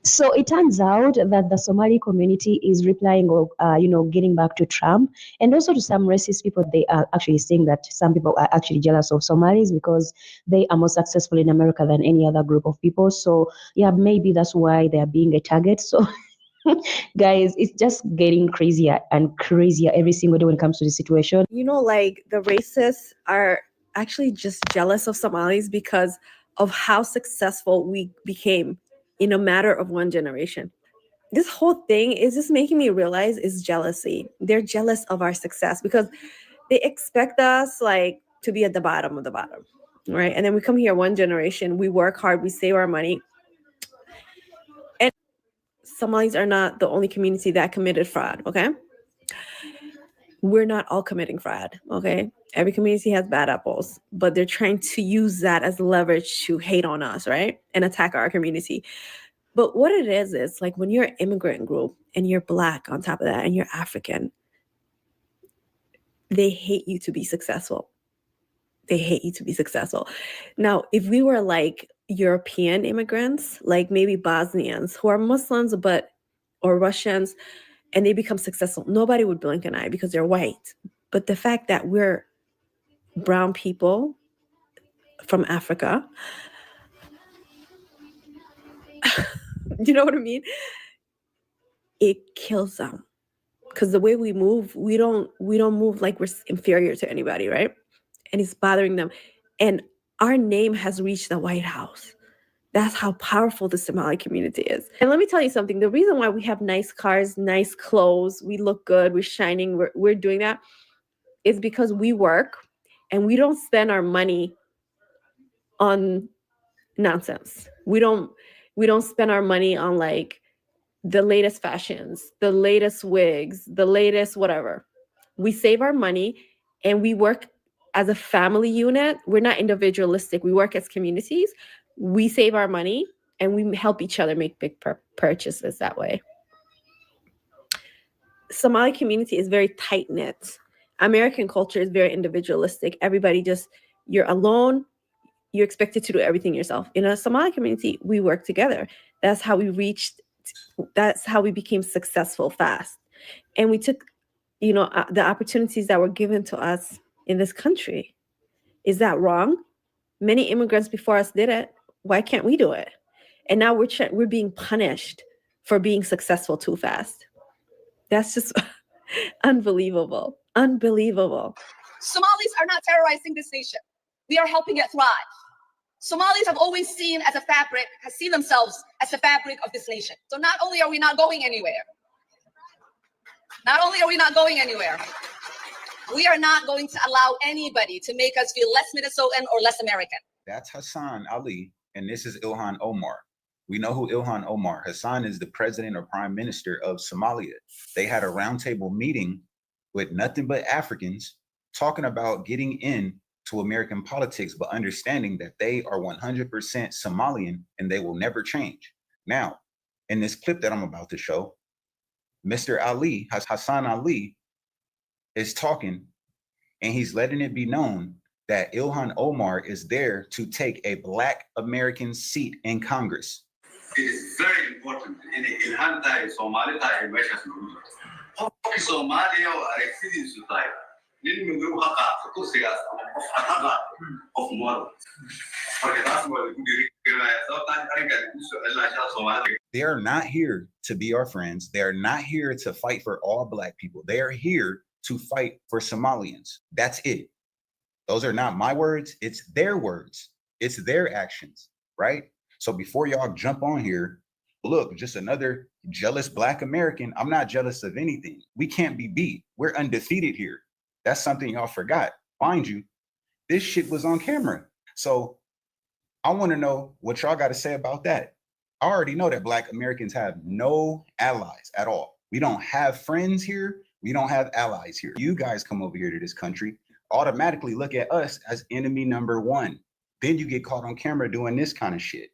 So it turns out that the Somali community is replying, or getting back to Trump, and also to some racist people. They are actually saying that some people are actually jealous of Somalis because they are more successful in America than any other group of people. So yeah, maybe that's why they are being a target. So guys, it's just getting crazier and crazier every single day when it comes to the situation. Like the racists are actually just jealous of Somalis because of how successful we became in a matter of one generation. This whole thing is just making me realize is jealousy. They're jealous of our success because they expect us to be at the bottom of the bottom, right? And then we come here one generation, we work hard, we save our money. And Somalis are not the only community that committed fraud, okay? We're not all committing fraud, okay? Every community has bad apples, but they're trying to use that as leverage to hate on us, right? And attack our community. But what it is like when you're an immigrant group and you're Black on top of that and you're African, they hate you to be successful. They hate you to be successful. Now, if we were like European immigrants, like maybe Bosnians who are Muslims or Russians, and they become successful, nobody would blink an eye because they're white. But the fact that we're brown people from Africa, you know what I mean? It kills them. Because the way we move, we don't move like we're inferior to anybody, right? And it's bothering them. And our name has reached the White House. That's how powerful the Somali community is. And let me tell you something. The reason why we have nice cars, nice clothes, we look good, we're shining, we're doing that is because we work and we don't spend our money on nonsense. We don't spend our money on like the latest fashions, the latest wigs, the latest whatever. We save our money and we work as a family unit. We're not individualistic. We work as communities. We save our money and we help each other make big purchases that way. Somali community is very tight-knit. American culture is very individualistic. Everybody you're alone. You're expected to do everything yourself. In a Somali community, we work together. That's how we became successful fast. And we took, the opportunities that were given to us in this country. Is that wrong? Many immigrants before us did it. Why can't we do it? And now we're being punished for being successful too fast. That's just unbelievable. Unbelievable. Somalis are not terrorizing this nation. We are helping it thrive. Somalis have always seen themselves as the fabric of this nation. So not only are we not going anywhere, we are not going to allow anybody to make us feel less Minnesotan or less American. That's Hassan Ali, and this is Ilhan Omar. We know who Ilhan Omar. Hassan is the president or prime minister of Somalia. They had a roundtable meeting with nothing but Africans talking about getting in to American politics, but understanding that they are 100% Somalian and they will never change. Now, in this clip that I'm about to show, Mr. Ali, Hassan Ali, is talking and he's letting it be known that Ilhan Omar is there to take a Black American seat in Congress. It is very important in Somali Somalia they are not here to be our friends. They are not here to fight for all Black people. They are here to fight for Somalians. That's it. Those are not my words. It's their words. It's their actions, right? So before y'all jump on here, look, just another jealous Black American. I'm not jealous of anything. We can't be beat. We're undefeated here. That's something y'all forgot. Mind you, this shit was on camera. So I want to know what y'all got to say about that. I already know that Black Americans have no allies at all. We don't have friends here. We don't have allies here. You guys come over here to this country, automatically look at us as enemy number one. Then you get caught on camera doing this kind of shit.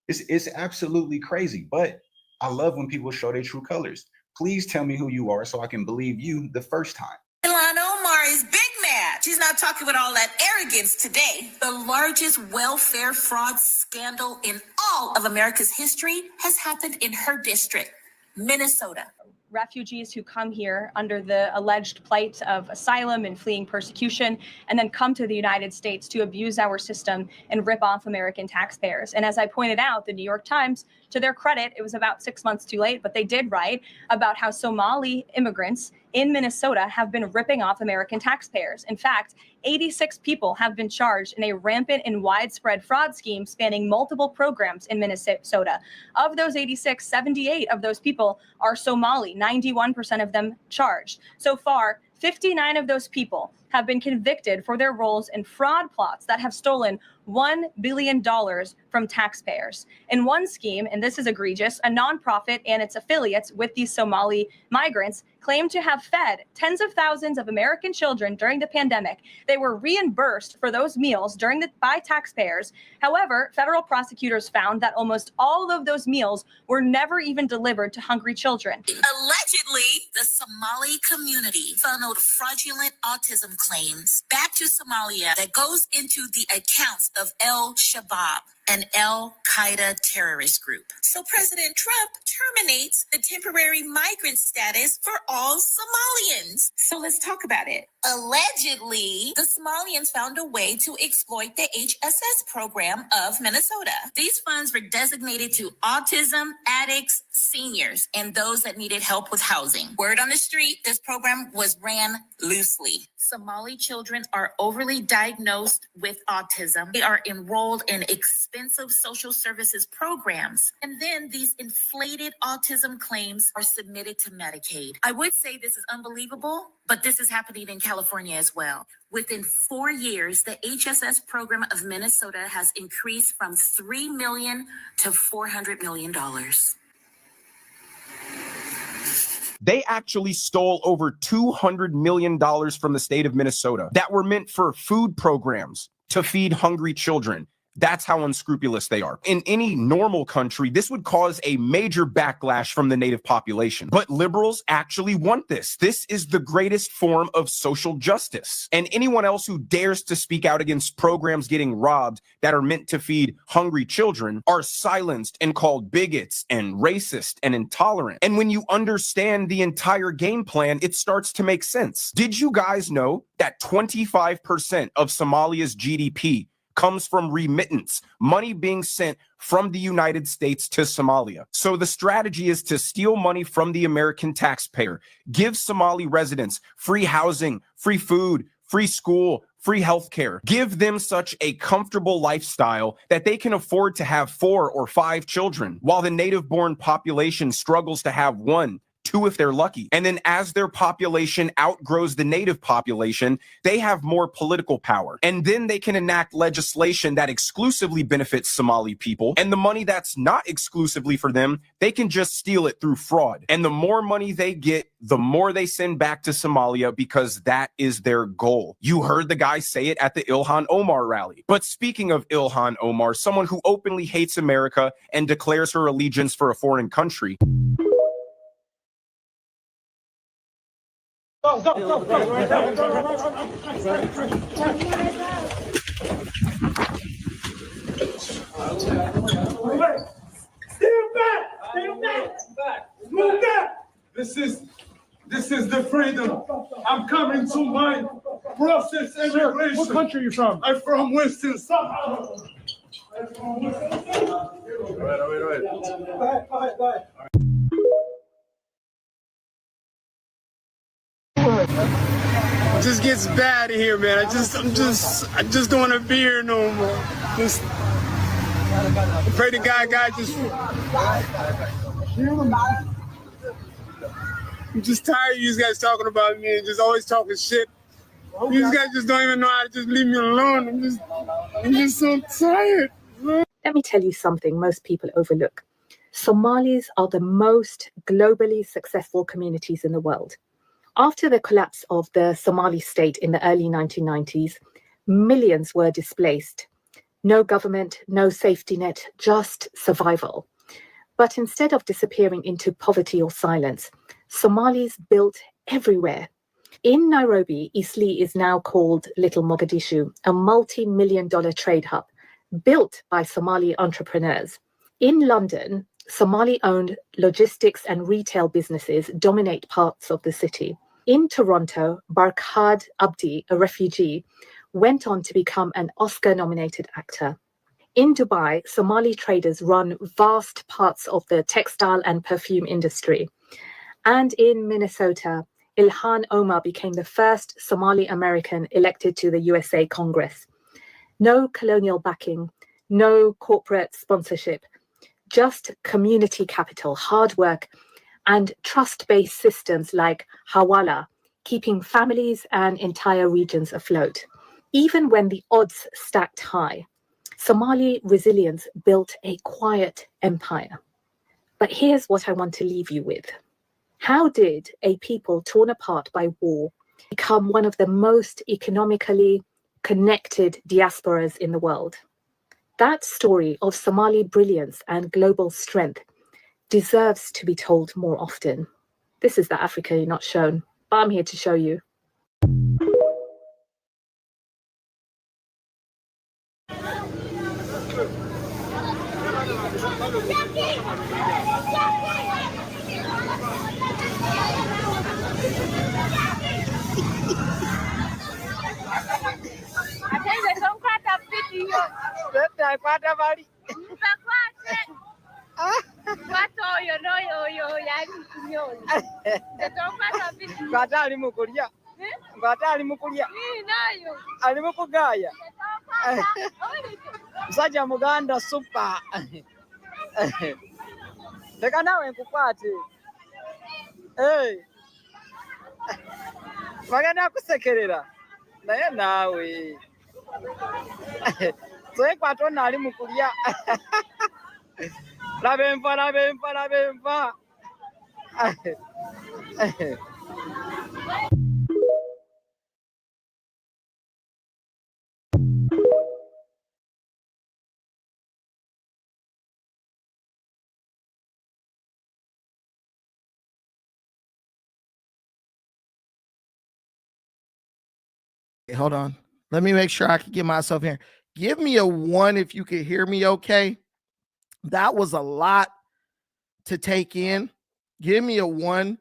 It's absolutely crazy, but I love when people show their true colors. Please tell me who you are so I can believe you the first time. Ilhan Omar is big mad. She's not talking with all that arrogance today. The largest welfare fraud scandal in all of America's history has happened in her district, Minnesota. Refugees who come here under the alleged plight of asylum and fleeing persecution, and then come to the United States to abuse our system and rip off American taxpayers. And as I pointed out, the New York Times, to their credit, it was about 6 months too late, but they did write about how Somali immigrants in Minnesota have been ripping off American taxpayers. In fact, 86 people have been charged in a rampant and widespread fraud scheme spanning multiple programs in Minnesota. Of those 86, 78 of those people are Somali, 91% of them charged. So far, 59 of those people have been convicted for their roles in fraud plots that have stolen $1 billion from taxpayers. In one scheme, and this is egregious, a nonprofit and its affiliates with these Somali migrants claimed to have fed tens of thousands of American children during the pandemic. They were reimbursed for those meals by taxpayers. However, federal prosecutors found that almost all of those meals were never even delivered to hungry children. Allegedly, the Somali community funneled fraudulent autism claims back to Somalia that goes into the accounts of Al-Shabaab, an Al-Qaeda terrorist group. So President Trump terminates the temporary migrant status for all Somalians. So let's talk about it. Allegedly, the Somalians found a way to exploit the HSS program of Minnesota. These funds were designated to autism, addicts, seniors, and those that needed help with housing. Word on the street, this program was ran loosely. Somali children are overly diagnosed with autism. They are enrolled in expensive social services programs. And then these inflated autism claims are submitted to Medicaid. I would say this is unbelievable, but this is happening in California as well. Within 4 years, the HSS program of Minnesota has increased from $3 million to $400 million. They actually stole over $200 million from the state of Minnesota that were meant for food programs to feed hungry children. That's how unscrupulous they are. In any normal country, this would cause a major backlash from the native population. But liberals actually want this. This is the greatest form of social justice. And anyone else who dares to speak out against programs getting robbed that are meant to feed hungry children are silenced and called bigots and racist and intolerant. And when you understand the entire game plan, it starts to make sense. Did you guys know that 25% of Somalia's GDP comes from remittance, money being sent from the United States to Somalia? So the strategy is to steal money from the American taxpayer, give Somali residents free housing, free food, free school, free healthcare, give them such a comfortable lifestyle that they can afford to have 4 or 5 children, while the native-born population struggles to have 1, 2 if they're lucky. And then as their population outgrows the native population, they have more political power. And then they can enact legislation that exclusively benefits Somali people. And the money that's not exclusively for them, they can just steal it through fraud. And the more money they get, the more they send back to Somalia, because that is their goal. You heard the guy say it at the Ilhan Omar rally. But speaking of Ilhan Omar, someone who openly hates America and declares her allegiance for a foreign country, Go, go, go, go. Stand back. Move back. This is the freedom. I'm coming to my process immigration. Sir, what country are you from? I'm from Winston. Go ahead. It just gets bad in here, man. I just don't want to be here no more. I pray to God just. I'm just tired of you guys talking about me and just always talking shit. You guys just don't even know how to just leave me alone. I'm just so tired. Let me tell you something most people overlook. Somalis are the most globally successful communities in the world. After the collapse of the Somali state in the early 1990s, millions were displaced. No government, no safety net, just survival. But instead of disappearing into poverty or silence, Somalis built everywhere. In Nairobi, Eastleigh is now called Little Mogadishu, a multi-million-dollar trade hub built by Somali entrepreneurs. In London, Somali-owned logistics and retail businesses dominate parts of the city. In Toronto, Barkhad Abdi, a refugee, went on to become an Oscar-nominated actor. In Dubai, Somali traders run vast parts of the textile and perfume industry. And in Minnesota, Ilhan Omar became the first Somali American elected to the USA Congress. No colonial backing, no corporate sponsorship, just community capital, hard work, and trust-based systems like Hawala, keeping families and entire regions afloat. Even when the odds stacked high, Somali resilience built a quiet empire. But here's what I want to leave you with. How did a people torn apart by war become one of the most economically connected diasporas in the world? That story of Somali brilliance and global strength deserves to be told more often. This is the Africa you're not shown, but I'm here to show you. Msaja muganda super. Leka nawe nkukwate. Hey. Magana kusekerera. Naye nawe. Soe kwato nali mukulya. Labempa. Hold on. Let me make sure I can get myself here. Give me a 1 if you can hear me okay. That was a lot to take in. Give me a 1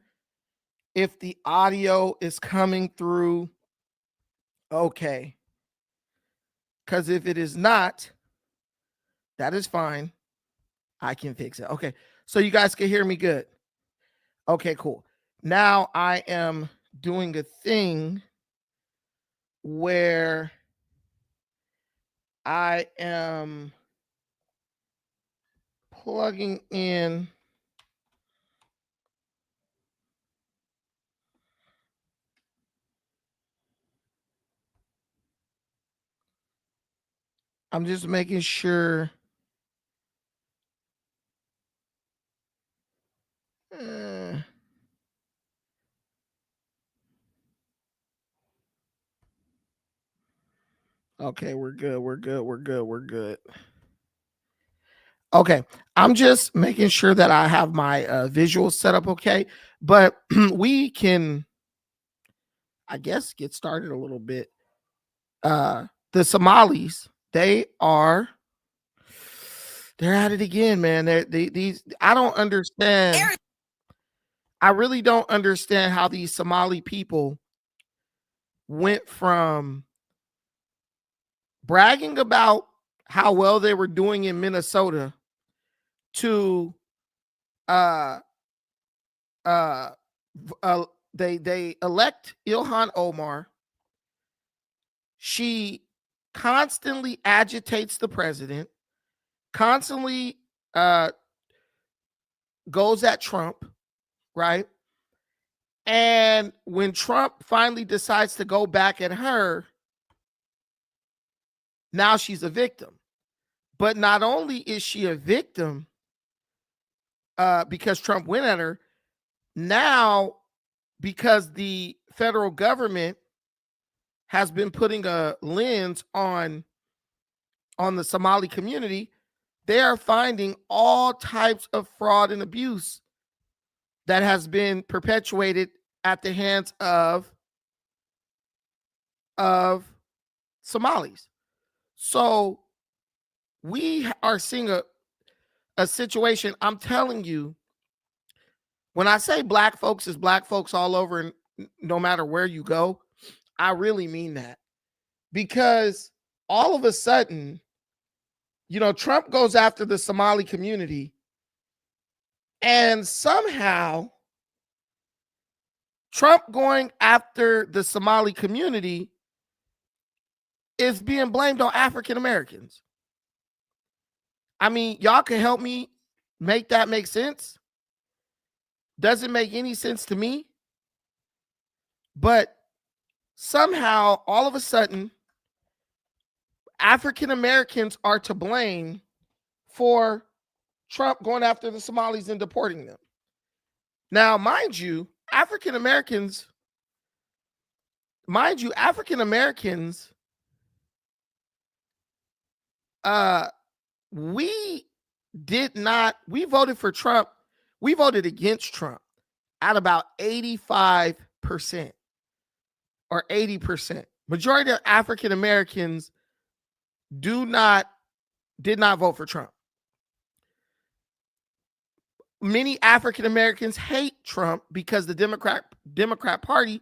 if the audio is coming through okay. Because if it is not, that is fine. I can fix it. Okay. So you guys can hear me good. Okay, cool. Now I am doing a thing where I am plugging in I'm just making sure okay, we're good. Okay, I'm just making sure that I have my visuals set up okay, but we can, I guess, get started a little bit. The Somalis, they're at it again, man. These I don't understand. I really don't understand how these Somali people went from bragging about how well they were doing in Minnesota to they elect Ilhan Omar. She constantly agitates the president, constantly goes at Trump, right? And when Trump finally decides to go back at her, now she's a victim. But not only is she a victim because Trump went at her, now because the federal government has been putting a lens on the Somali community, they are finding all types of fraud and abuse that has been perpetuated at the hands of of Somalis. So we are seeing a situation. I'm telling you, when I say black folks, is black folks all over, and no matter where you go, I really mean that. Because all of a sudden, Trump goes after the Somali community, and somehow Trump going after the Somali community is being blamed on African Americans. I mean, y'all can help me make that make sense. Doesn't make any sense to me. But somehow, all of a sudden, African Americans are to blame for Trump going after the Somalis and deporting them. Now, mind you, African Americans, we voted for Trump. We voted against Trump at about 85% or 80%. Majority of African Americans did not vote for Trump. Many African Americans hate Trump because the Democrat Party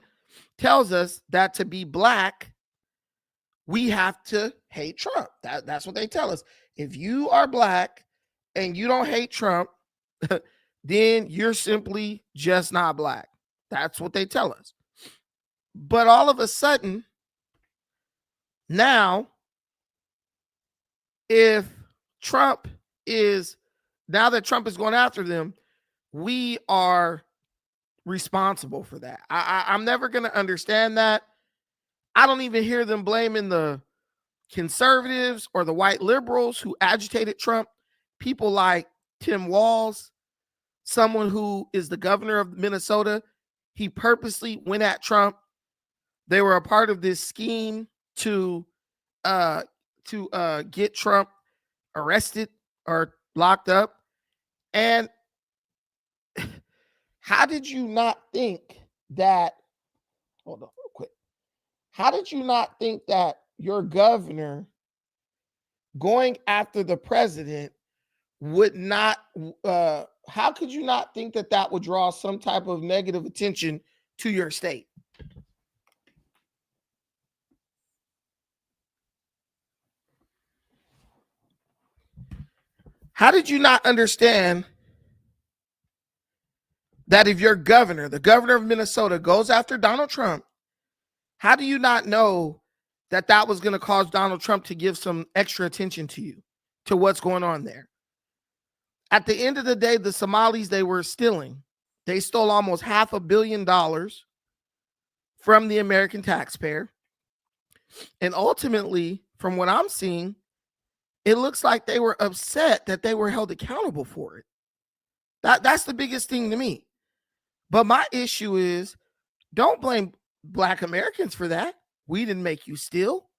tells us that to be black, we have to hate Trump. That's what they tell us. If you are black and you don't hate Trump, then you're simply just not black. That's what they tell us. But all of a sudden, now, now that Trump is going after them, we are responsible for that. I'm never going to understand that. I don't even hear them blaming the conservatives or the white liberals who agitated Trump. People like Tim Walz, someone who is the governor of Minnesota, he purposely went at Trump. They were a part of this scheme to get Trump arrested or locked up. And how did you not think that? Hold on real quick. How did you not think that your governor going after the president would not? How could you not think that that would draw some type of negative attention to your state? How did you not understand that if your governor, the governor of Minnesota, goes after Donald Trump, how do you not know that that was going to cause Donald Trump to give some extra attention to you, to what's going on there? At the end of the day, the Somalis, they were stealing. They stole almost $500 million from the American taxpayer. And ultimately, from what I'm seeing, it looks like they were upset that they were held accountable for it. That's the biggest thing to me. But my issue is, don't blame Black Americans for that. We didn't make you steal.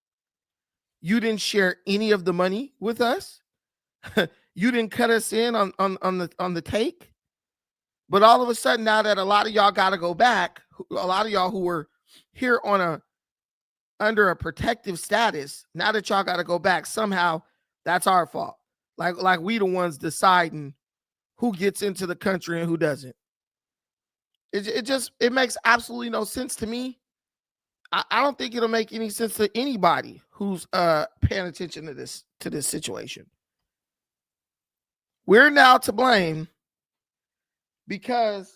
You didn't share any of the money with us. You didn't cut us in on the take. But all of a sudden, now that a lot of y'all got to go back, a lot of y'all who were here under a protective status, now that y'all got to go back, somehow that's our fault. Like we the ones deciding who gets into the country and who doesn't. It makes absolutely no sense to me. I don't think it'll make any sense to anybody who's paying attention to this situation. We're now to blame because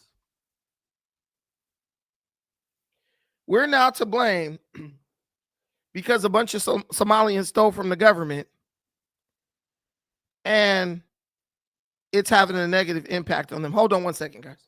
a bunch of Somalians stole from the government, and it's having a negative impact on them. Hold on one second, guys.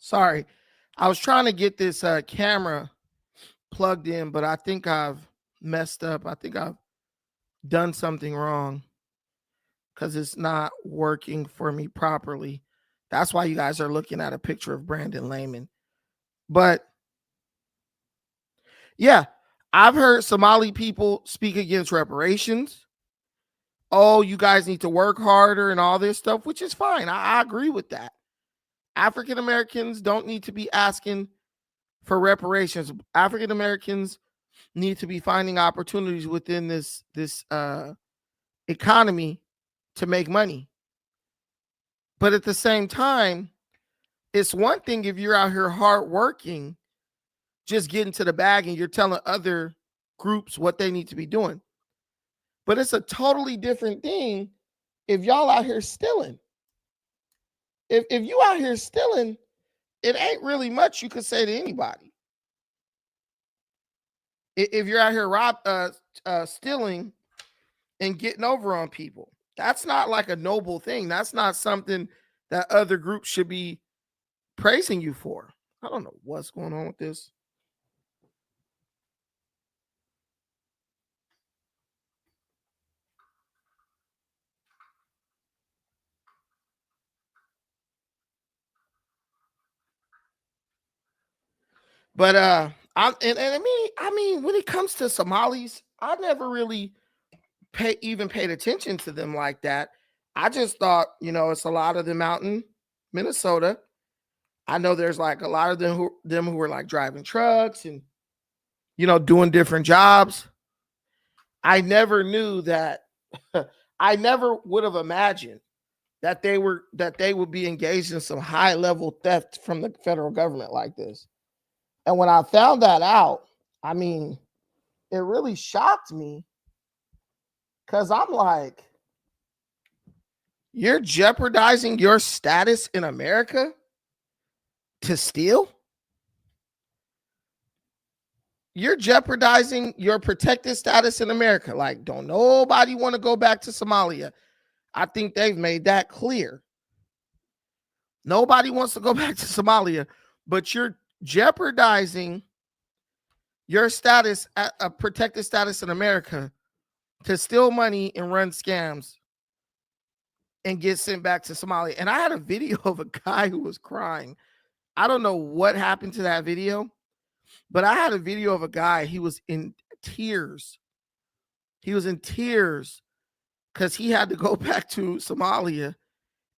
Sorry. I was trying to get this camera plugged in, but I think I've messed up. I think I've done something wrong because it's not working for me properly. That's why you guys are looking at a picture of Brandon Lehman. But yeah, I've heard Somali people speak against reparations. Oh, you guys need to work harder and all this stuff, which is fine. I agree with that. African Americans don't need to be asking for reparations. African Americans need to be finding opportunities within this economy to make money. But at the same time, it's one thing if you're out here hardworking, just getting to the bag and you're telling other groups what they need to be doing. But it's a totally different thing if y'all out here stealing. If you out here stealing, it ain't really much you could say to anybody. If you're out here stealing and getting over on people, that's not like a noble thing. That's not something that other groups should be praising you for. I don't know what's going on with this. But I mean, when it comes to Somalis, I never really paid attention to them like that. I just thought, it's a lot of them out in Minnesota. I know there's like a lot of them who were like driving trucks and doing different jobs. I never knew that. I never would have imagined that they would be engaged in some high level theft from the federal government like this. And when I found that out, I mean, it really shocked me because I'm like, you're jeopardizing your status in America to steal? You're jeopardizing your protected status in America. Like, don't nobody want to go back to Somalia. I think they've made that clear. Nobody wants to go back to Somalia, but you're jeopardizing your status, a protected status in America, to steal money and run scams and get sent back to Somalia. And I had a video of a guy who was crying. I don't know what happened to that video, but I had a video of a guy. He was in tears. He was in tears because he had to go back to Somalia.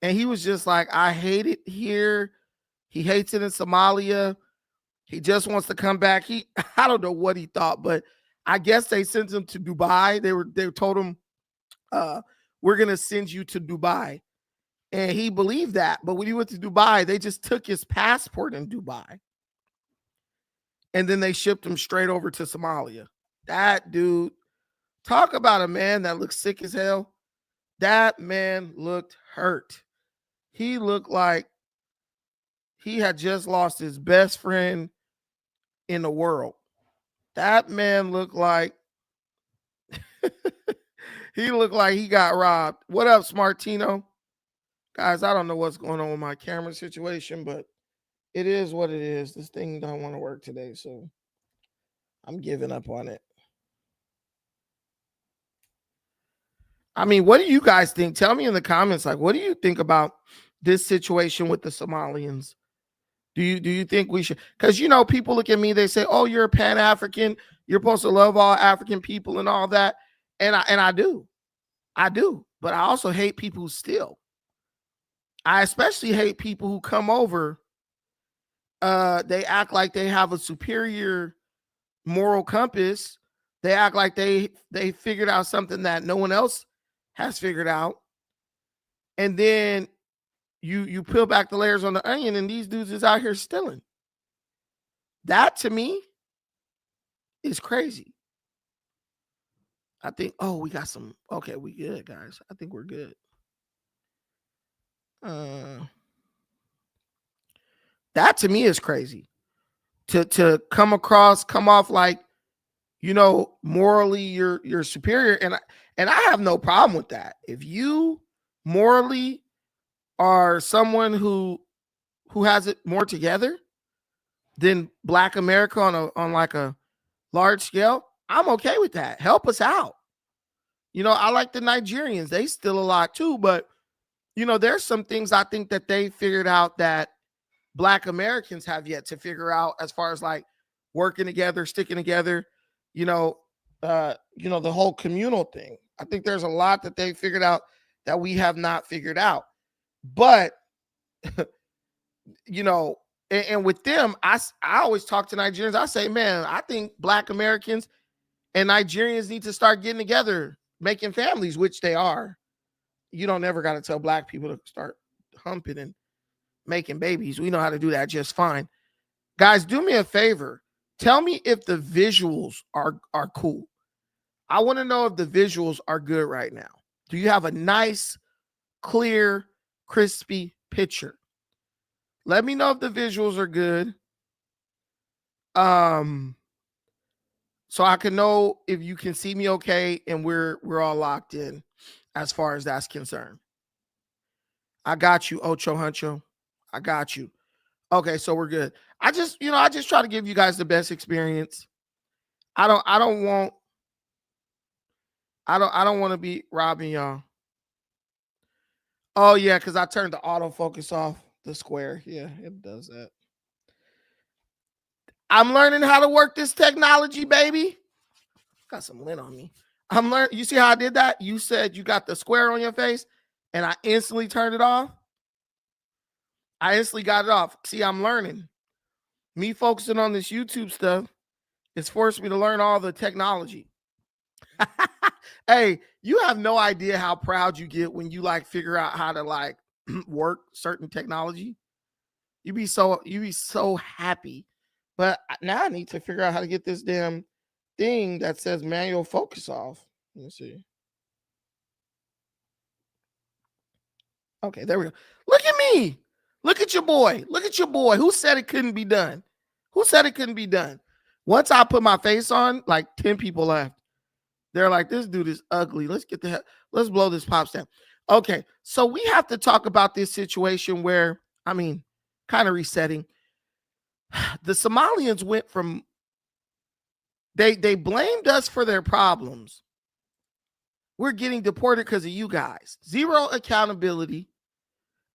And he was just like, I hate it here. He hates it in Somalia. He just wants to come back. I don't know what he thought, but I guess they sent him to Dubai. They told him, we're going to send you to Dubai. And he believed that. But when he went to Dubai, they just took his passport in Dubai. And then they shipped him straight over to Somalia. That dude, talk about a man that looks sick as hell. That man looked hurt. He looked like he had just lost his best friend in the world. That man looked like he looked like he got robbed. What up, Smartino? Guys, I don't know what's going on with my camera situation, but it is what it is. This thing don't want to work today, so I'm giving up on it. I mean, what do you guys think? Tell me in the comments, like, what do you think about this situation with the Somalians? Do you think we should? Because, people look at me, they say, oh, you're a Pan-African. You're supposed to love all African people and all that. And I do. I do. But I also hate people who steal. I especially hate people who come over. They act like they have a superior moral compass. They act like they figured out something that no one else has figured out. And then you peel back the layers on the onion and these dudes is out here stealing. That to me is crazy. I think, we got some. Okay, we good, guys. I think we're good. That to me is crazy. To come off like, morally you're superior. And I have no problem with that. If you morally are someone who who has it more together than Black America on like a large scale, I'm okay with that. Help us out. I like the Nigerians. They still a lot too, but there's some things I think that they figured out that Black Americans have yet to figure out, as far as like working together, sticking together, the whole communal thing. I think there's a lot that they figured out that we have not figured out. But and with them, I always talk to Nigerians. I say, man, I think Black Americans and Nigerians need to start getting together, making families, which they are. You don't never got to tell Black people to start humping and making babies. We know how to do that just fine. Guys, do me a favor. Tell me if the visuals are cool. I want to know if the visuals are good right now. Do you have a nice, clear, crispy picture? Let me know if the visuals are good. So I can know if you can see me okay and we're all locked in as far as that's concerned. I got you, Ocho Huncho. I got you. Okay, so we're good. I just try to give you guys the best experience. I don't want to be robbing y'all. Oh yeah, because I turned the autofocus off. The square. Yeah, it does that. I'm learning how to work this technology, baby. Got some lint on me. I'm learning. You see how I did that? You said you got the square on your face, and I instantly turned it off. I instantly got it off. See, I'm learning. Me focusing on this YouTube stuff is forced me to learn all the technology. Hey, you have no idea how proud you get when you like figure out how to like work certain technology. You be so happy. But now I need to figure out how to get this damn thing that says manual focus off. Let me see. Okay, there we go. Look at me. Look at your boy. Look at your boy. Who said it couldn't be done? Who said it couldn't be done? Once I put my face on, like 10 people left. They're like, this dude is ugly. Let's blow this pops down. Okay, so we have to talk about this situation where, kind of resetting. The Somalians went from, they blamed us for their problems. We're getting deported because of you guys. Zero accountability.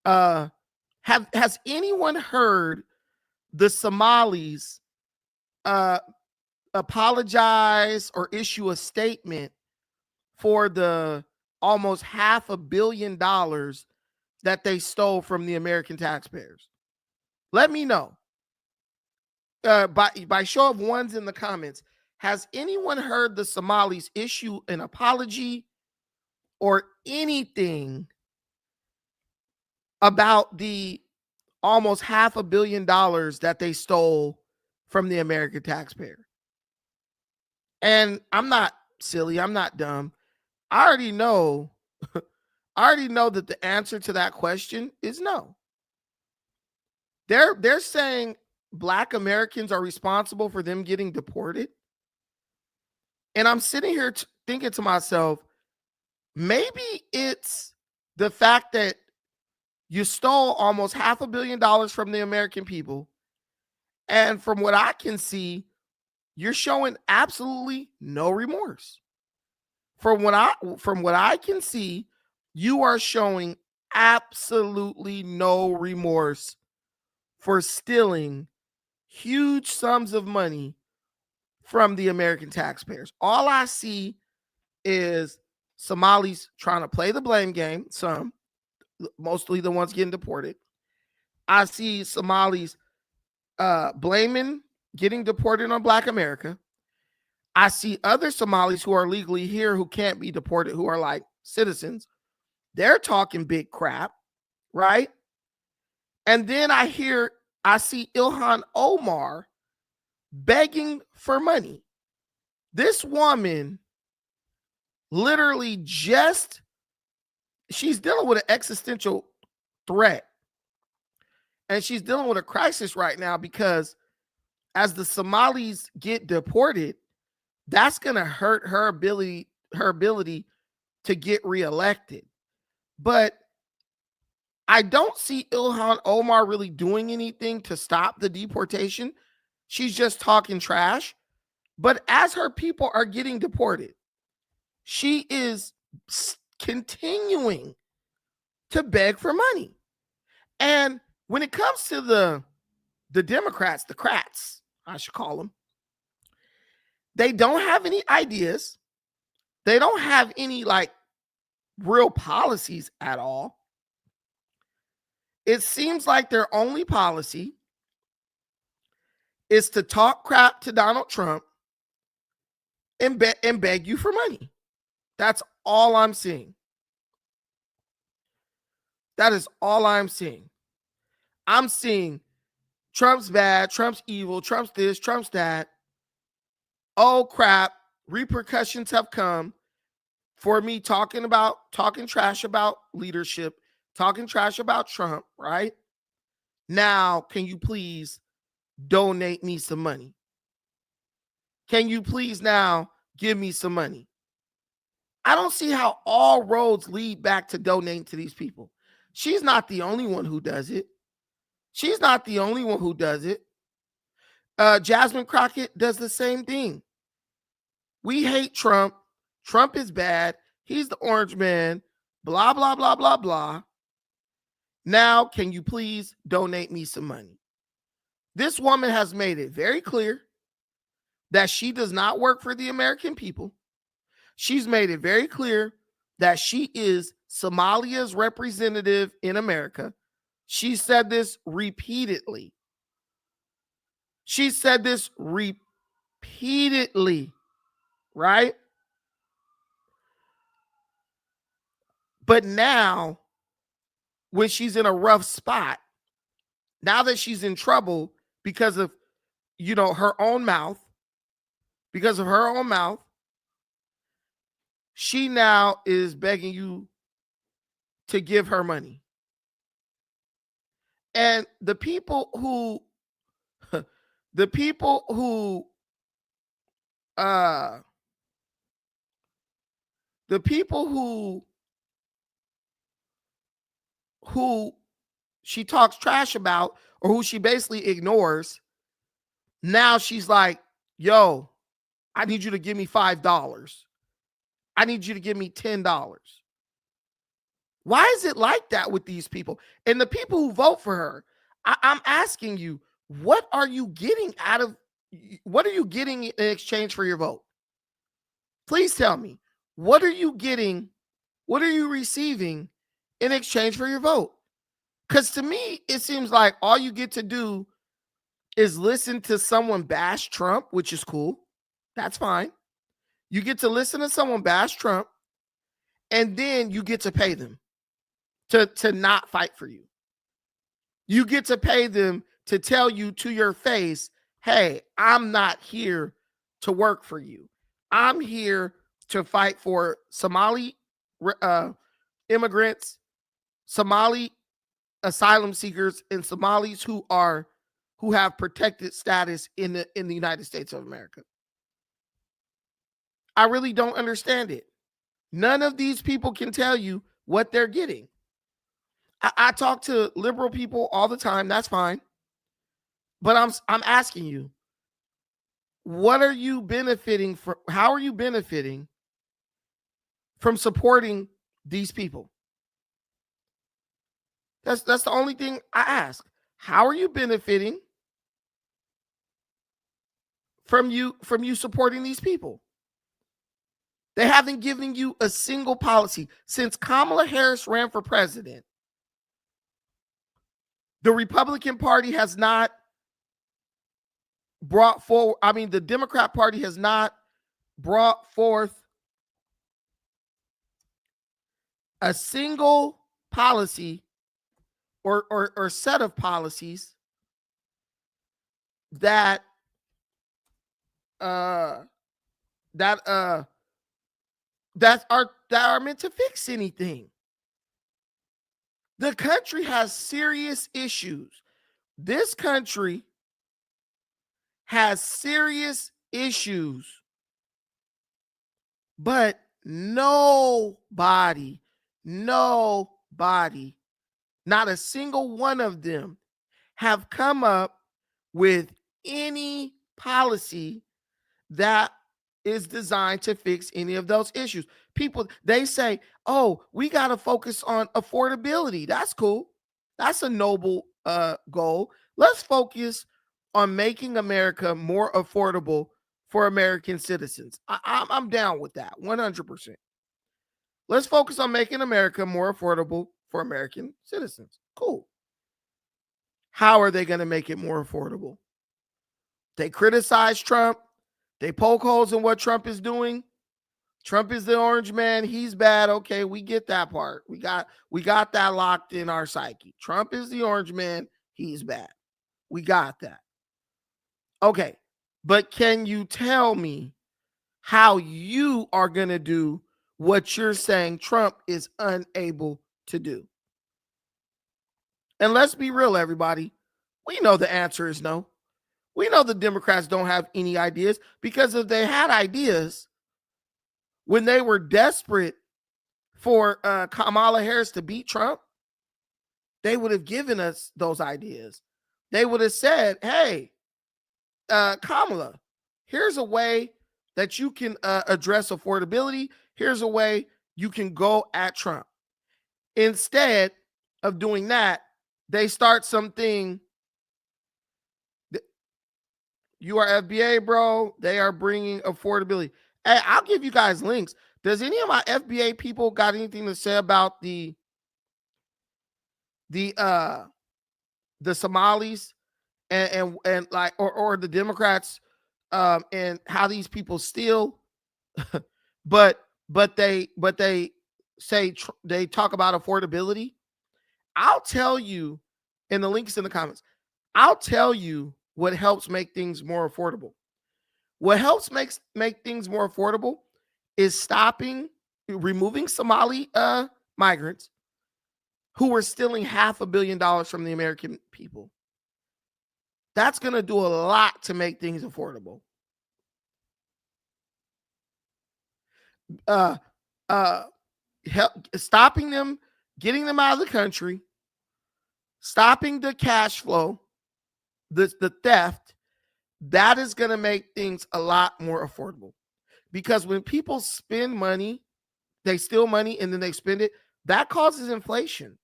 Has anyone heard the Somalis apologize or issue a statement for the almost $500 million that they stole from the American taxpayers? Let me know. By show of ones in the comments, has anyone heard the Somalis issue an apology or anything about the almost $500 million that they stole from the American taxpayer? And I'm not silly. I'm not dumb. I already know that the answer to that question is no. They're saying Black Americans are responsible for them getting deported. And I'm sitting here thinking to myself, maybe it's the fact that you stole almost $500 million from the American people. And from what I can see, you're showing absolutely no remorse. From what I can see, you are showing absolutely no remorse for stealing huge sums of money from the American taxpayers. All I see is Somalis trying to play the blame game, some, mostly the ones getting deported. I see Somalis blaming getting deported on Black America. I see other Somalis who are legally here who can't be deported, who are like citizens. They're talking big crap, right? And then I see Ilhan Omar begging for money. This woman literally she's dealing with an existential threat. And she's dealing with a crisis right now because as the Somalis get deported, that's going to hurt her ability to get reelected. But I don't see Ilhan Omar really doing anything to stop the deportation. She's just talking trash. But as her people are getting deported, she is continuing to beg for money. And when it comes to the Democrats, the Krats, I should call them, they don't have any ideas. They don't have any like real policies at all. It seems like their only policy is to talk crap to Donald Trump and beg you for money. That's all I'm seeing. That is all I'm seeing. I'm seeing Trump's bad, Trump's evil, Trump's this, Trump's that. Oh crap, repercussions have come for me talking trash about leadership, talking trash about Trump, right? Now, can you please donate me some money? Can you please now give me some money? I don't see how all roads lead back to donating to these people. She's not the only one who does it. She's not the only one who does it. Jasmine Crockett does the same thing. We hate Trump. Trump is bad. He's the orange man. Blah, blah, blah, blah, blah. Now, can you please donate me some money? This woman has made it very clear that she does not work for the American people. She's made it very clear that she is Somalia's representative in America. She said this repeatedly. She said this repeatedly, right? But now, when she's in a rough spot, now that she's in trouble because of, her own mouth, she now is begging you to give her money. And the people who she talks trash about, or who she basically ignores, now she's like, yo, I need you to give me $5. I need you to give me $10. Why is it like that with these people? And the people who vote for her, I'm asking you, what are you getting in exchange for your vote? Please tell me, what are you receiving in exchange for your vote? Because to me, it seems like all you get to do is listen to someone bash Trump, which is cool. That's fine. You get to listen to someone bash Trump, and then you get to pay them to not fight for you. You get to pay them to tell you to your face, hey, I'm not here to work for you. I'm here to fight for Somali immigrants, Somali asylum seekers, and Somalis who have protected status in the United States of America. I really don't understand it. None of these people can tell you what they're getting. I talk to liberal people all the time. That's fine. But I'm asking you, what are you benefiting from? How are you benefiting from supporting these people? That's the only thing I ask. How are you benefiting from you supporting these people? They haven't given you a single policy since Kamala Harris ran for president. The Republican Party has not brought forward, the Democrat Party has not brought forth a single policy or set of policies that are meant to fix anything. The country has serious issues. This country has serious issues, but nobody not a single one of them have come up with any policy that is designed to fix any of those issues. People, they say, oh, we got to focus on affordability. That's cool. That's a noble goal. Let's focus on making America more affordable for American citizens. I'm down with that 100%. Let's focus on making America more affordable for American citizens. Cool. How are they going to make it more affordable? They criticize Trump. They poke holes in what Trump is doing. Trump is the orange man. He's bad. Okay, we get that part. We got that locked in our psyche. Trump is the orange man. He's bad. We got that. Okay, but can you tell me how you are going to do what you're saying Trump is unable to do? And let's be real, everybody. We know the answer is no. We know the Democrats don't have any ideas, because if they had ideas, when they were desperate for Kamala Harris to beat Trump, they would have given us those ideas. They would have said, hey, Kamala, here's a way that you can address affordability. Here's a way you can go at Trump. Instead of doing that, they start something. You are FBA, bro. They are bringing affordability. Hey, I'll give you guys links. Does any of my FBA people got anything to say about the Somalis and like or the Democrats and how these people steal, but they say they talk about affordability? I'll tell you, and the link is in the comments. I'll tell you what helps make things more affordable. What helps make things more affordable is removing Somali migrants who were stealing $500 million from the American people. That's going to do a lot to make things affordable. Stopping them, getting them out of the country, stopping the cash flow, the theft, that is going to make things a lot more affordable. Because when people spend money, they steal money and then they spend it, that causes inflation.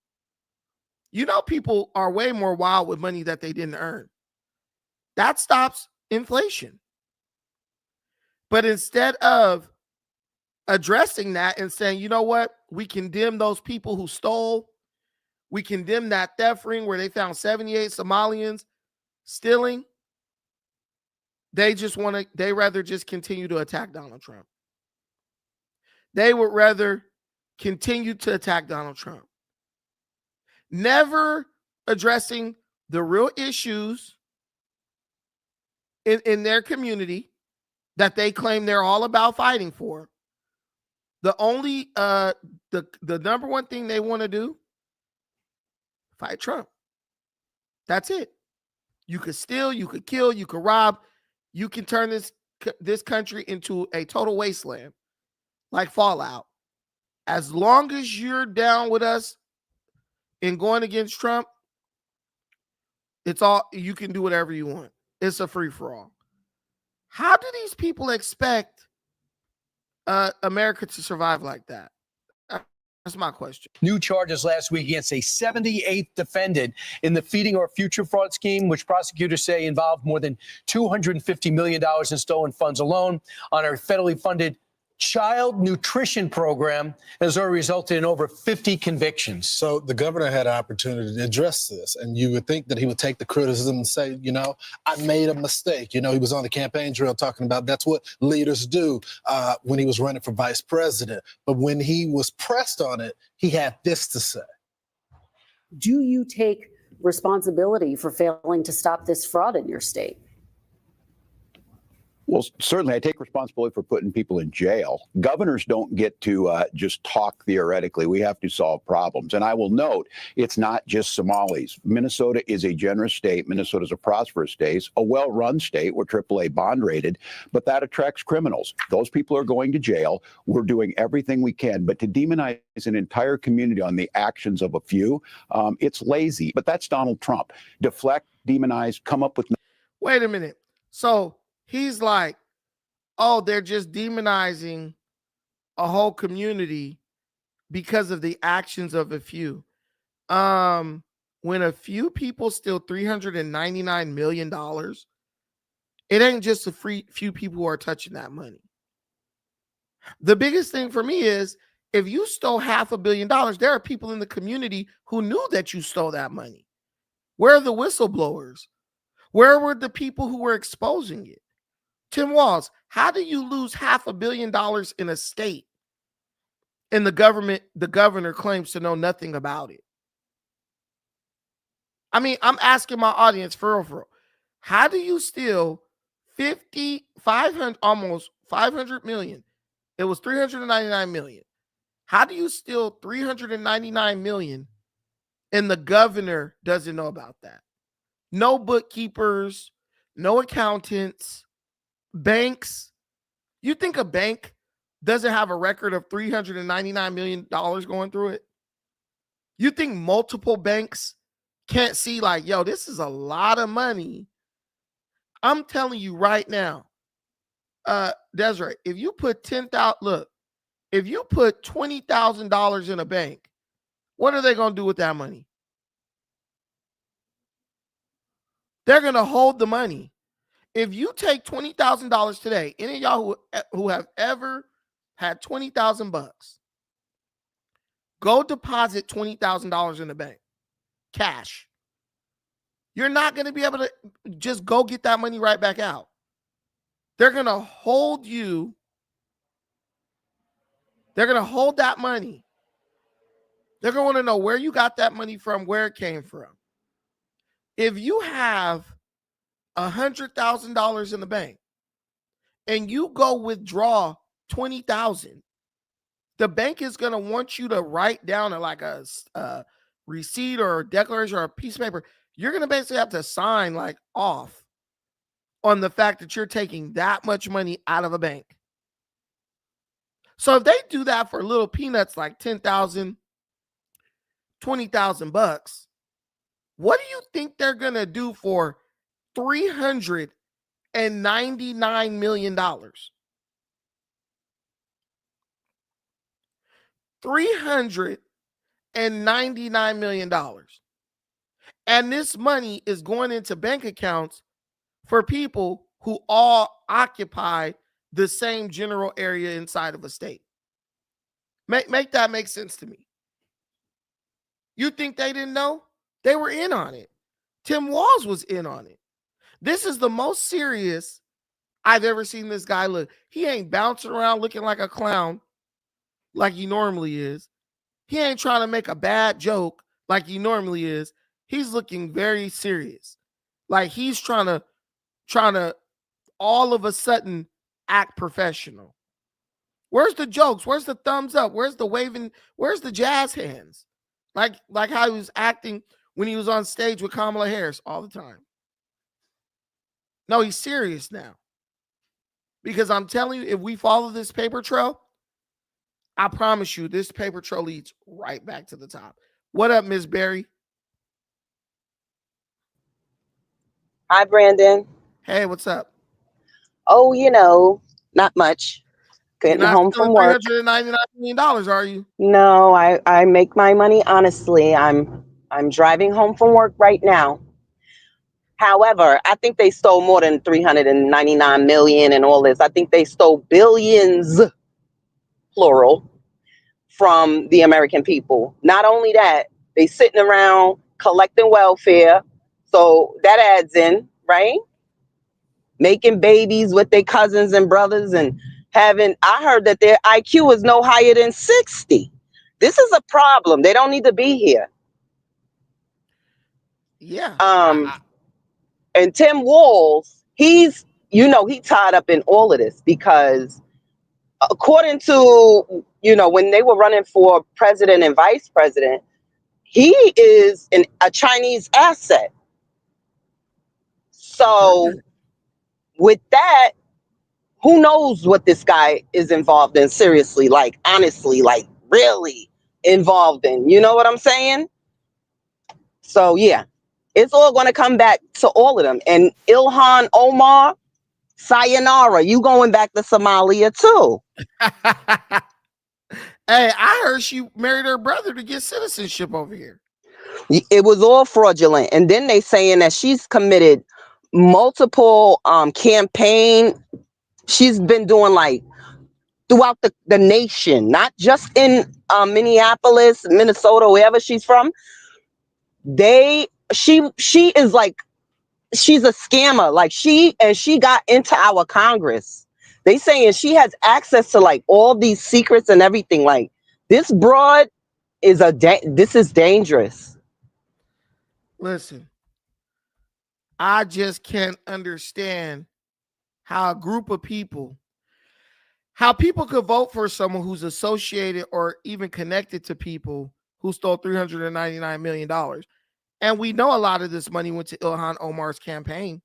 You know, people are way more wild with money that they didn't earn. That stops inflation. But instead of addressing that and saying, you know what, we condemn those people who stole, we condemn that theft ring where they found 78 Somalians stealing, they rather just continue to attack Donald Trump. They would rather continue to attack Donald Trump. Never addressing the real issues in their community that they claim they're all about fighting for. The only the number one thing they want to do, fight Trump. That's it. You could steal, you could kill, you could rob, you can turn this country into a total wasteland, like Fallout. As long as you're down with us in going against Trump, it's all, you can do whatever you want. It's a free-for-all. How do these people expect America to survive like that? That's my question. New charges last week against a 78th defendant in the Feeding Our Future fraud scheme, which prosecutors say involved more than $250 million in stolen funds alone on a federally funded child nutrition program has already resulted in over 50 convictions. So the governor had an opportunity to address this, and you would think that he would take the criticism and say, you know, I made a mistake. You know, he was on the campaign trail talking about that's what leaders do when he was running for vice president. But when he was pressed on it, he had this to say. Do you take responsibility for failing to stop this fraud in your state? Well, certainly I take responsibility for putting people in jail. Governors don't get to just talk theoretically. We have to solve problems. And I will note, it's not just Somalis. Minnesota is a generous state. Minnesota is a prosperous state, a well-run state. We're AAA bond rated, but that attracts criminals. Those people are going to jail. We're doing everything we can. But to demonize an entire community on the actions of a few, it's lazy. But that's Donald Trump. Deflect, demonize, come up with... Wait a minute. So he's like, oh, they're just demonizing a whole community because of the actions of a few. When a few people steal $399 million, it ain't just a few people who are touching that money. The biggest thing for me is, if you stole $500 million, there are people in the community who knew that you stole that money. Where are the whistleblowers? Where were the people who were exposing it? Tim Walz, how do you lose $500 million in a state and the governor claims to know nothing about it? I mean, I'm asking my audience for real. How do you steal 500, almost 500 million? It was 399 million. How do you steal 399 million and the governor doesn't know about that? No bookkeepers, no accountants, banks. You think a bank doesn't have a record of $399 million going through it? You think multiple banks can't see like, yo, this is a lot of money? I'm telling you right now, Desiree, if you put if you put $20,000 in a bank, what are they going to do with that money? They're going to hold the money. If you take $20,000 today, any of y'all who have ever had $20,000, go deposit $20,000 in the bank, cash. You're not going to be able to just go get that money right back out. They're going to hold you. They're going to hold that money. They're going to want to know where you got that money from, where it came from. If you have $100,000 in the bank and you go withdraw $20,000, the bank is going to want you to write down a receipt or a declaration or a piece of paper. You're going to basically have to sign off on the fact that you're taking that much money out of a bank. So if they do that for little peanuts like $10,000, $20,000, what do you think they're going to do for $399 million? $399 million. And this money is going into bank accounts for people who all occupy the same general area inside of a state. Make that make sense to me. You think they didn't know? They were in on it. Tim Walz was in on it. This is the most serious I've ever seen this guy look. He ain't bouncing around looking like a clown like he normally is. He ain't trying to make a bad joke like he normally is. He's looking very serious. Like he's trying to all of a sudden act professional. Where's the jokes? Where's the thumbs up? Where's the waving? Where's the jazz hands? Like how he was acting when he was on stage with Kamala Harris all the time. No, he's serious now. Because I'm telling you, if we follow this paper trail, I promise you this paper trail leads right back to the top. What up, Miss Berry? Hi, Brandon. Hey, what's up? Oh, not much. Getting home from work. $399 million, are you? No, I make my money honestly. I'm driving home from work right now. However, I think they stole more than 399 million and all this. I think they stole billions, plural, from the American people. Not only that, they sitting around collecting welfare. So that adds in, right? Making babies with their cousins and brothers and I heard that their IQ is no higher than 60. This is a problem. They don't need to be here. Yeah. And Tim Walz, he's you know, he tied up in all of this because according to, you know, when they were running for president and vice president, he is a Chinese asset. So with that, who knows what this guy is involved in? Seriously, like honestly, like really involved in, you know what I'm saying? So yeah, it's all going to come back to all of them. And Ilhan Omar, sayonara, you going back to Somalia too. Hey, I heard she married her brother to get citizenship over here. It was all fraudulent. And then they saying that she's committed multiple campaign. She's been doing like throughout the nation, not just in Minneapolis, Minnesota, wherever she's from. She is like, she's a scammer. Like she got into our Congress. They saying she has access to like all these secrets and everything. Like this broad is this is dangerous. Listen, I just can't understand how a group of people, how people could vote for someone who's associated or even connected to people who stole $399 million. And we know a lot of this money went to Ilhan Omar's campaign.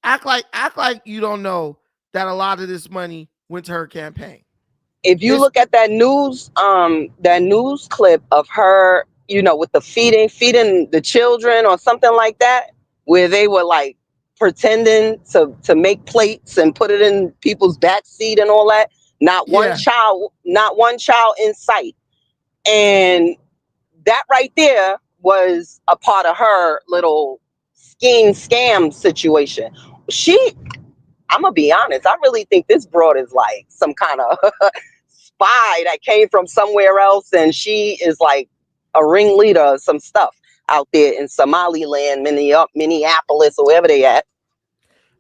Act like you don't know that a lot of this money went to her campaign. If you look at that news clip of her, you know, with the feeding the children or something like that, where they were like pretending to make plates and put it in people's back seat and all that, not one child in sight. And that right there was a part of her little scam situation. I'm gonna be honest, I really think this broad is like some kind of spy that came from somewhere else, and she is like a ringleader of some stuff out there in Somaliland, Minneapolis, or wherever they at.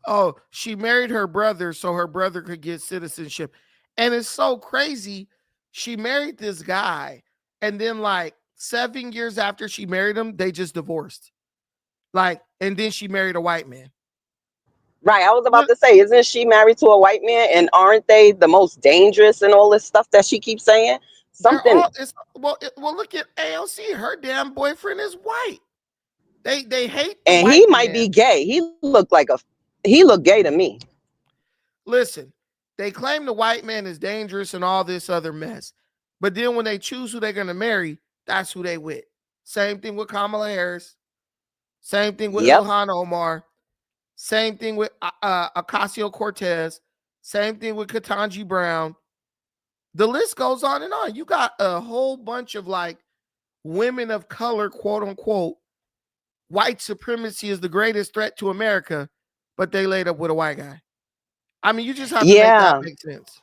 Oh, she married her brother so her brother could get citizenship. And it's so crazy. She married this guy, and then like 7 years after she married him, they just divorced. Like, and then she married a white man. Right. I was about to say, isn't she married to a white man? And aren't they the most dangerous and all this stuff that she keeps saying? Something. Well, look at AOC. Her damn boyfriend is white. They hate the and white he might man. be gay. He looked gay to me. Listen, they claim the white man is dangerous and all this other mess. But then when they choose who they're going to marry, that's who they with. Same thing with Kamala Harris. Same thing with Ilhan Omar. Same thing with Ocasio-Cortez. Same thing with Ketanji Brown. The list goes on and on. You got a whole bunch of like women of color, quote unquote. White supremacy is the greatest threat to America, but they laid up with a white guy. I mean, you just have to make that make sense.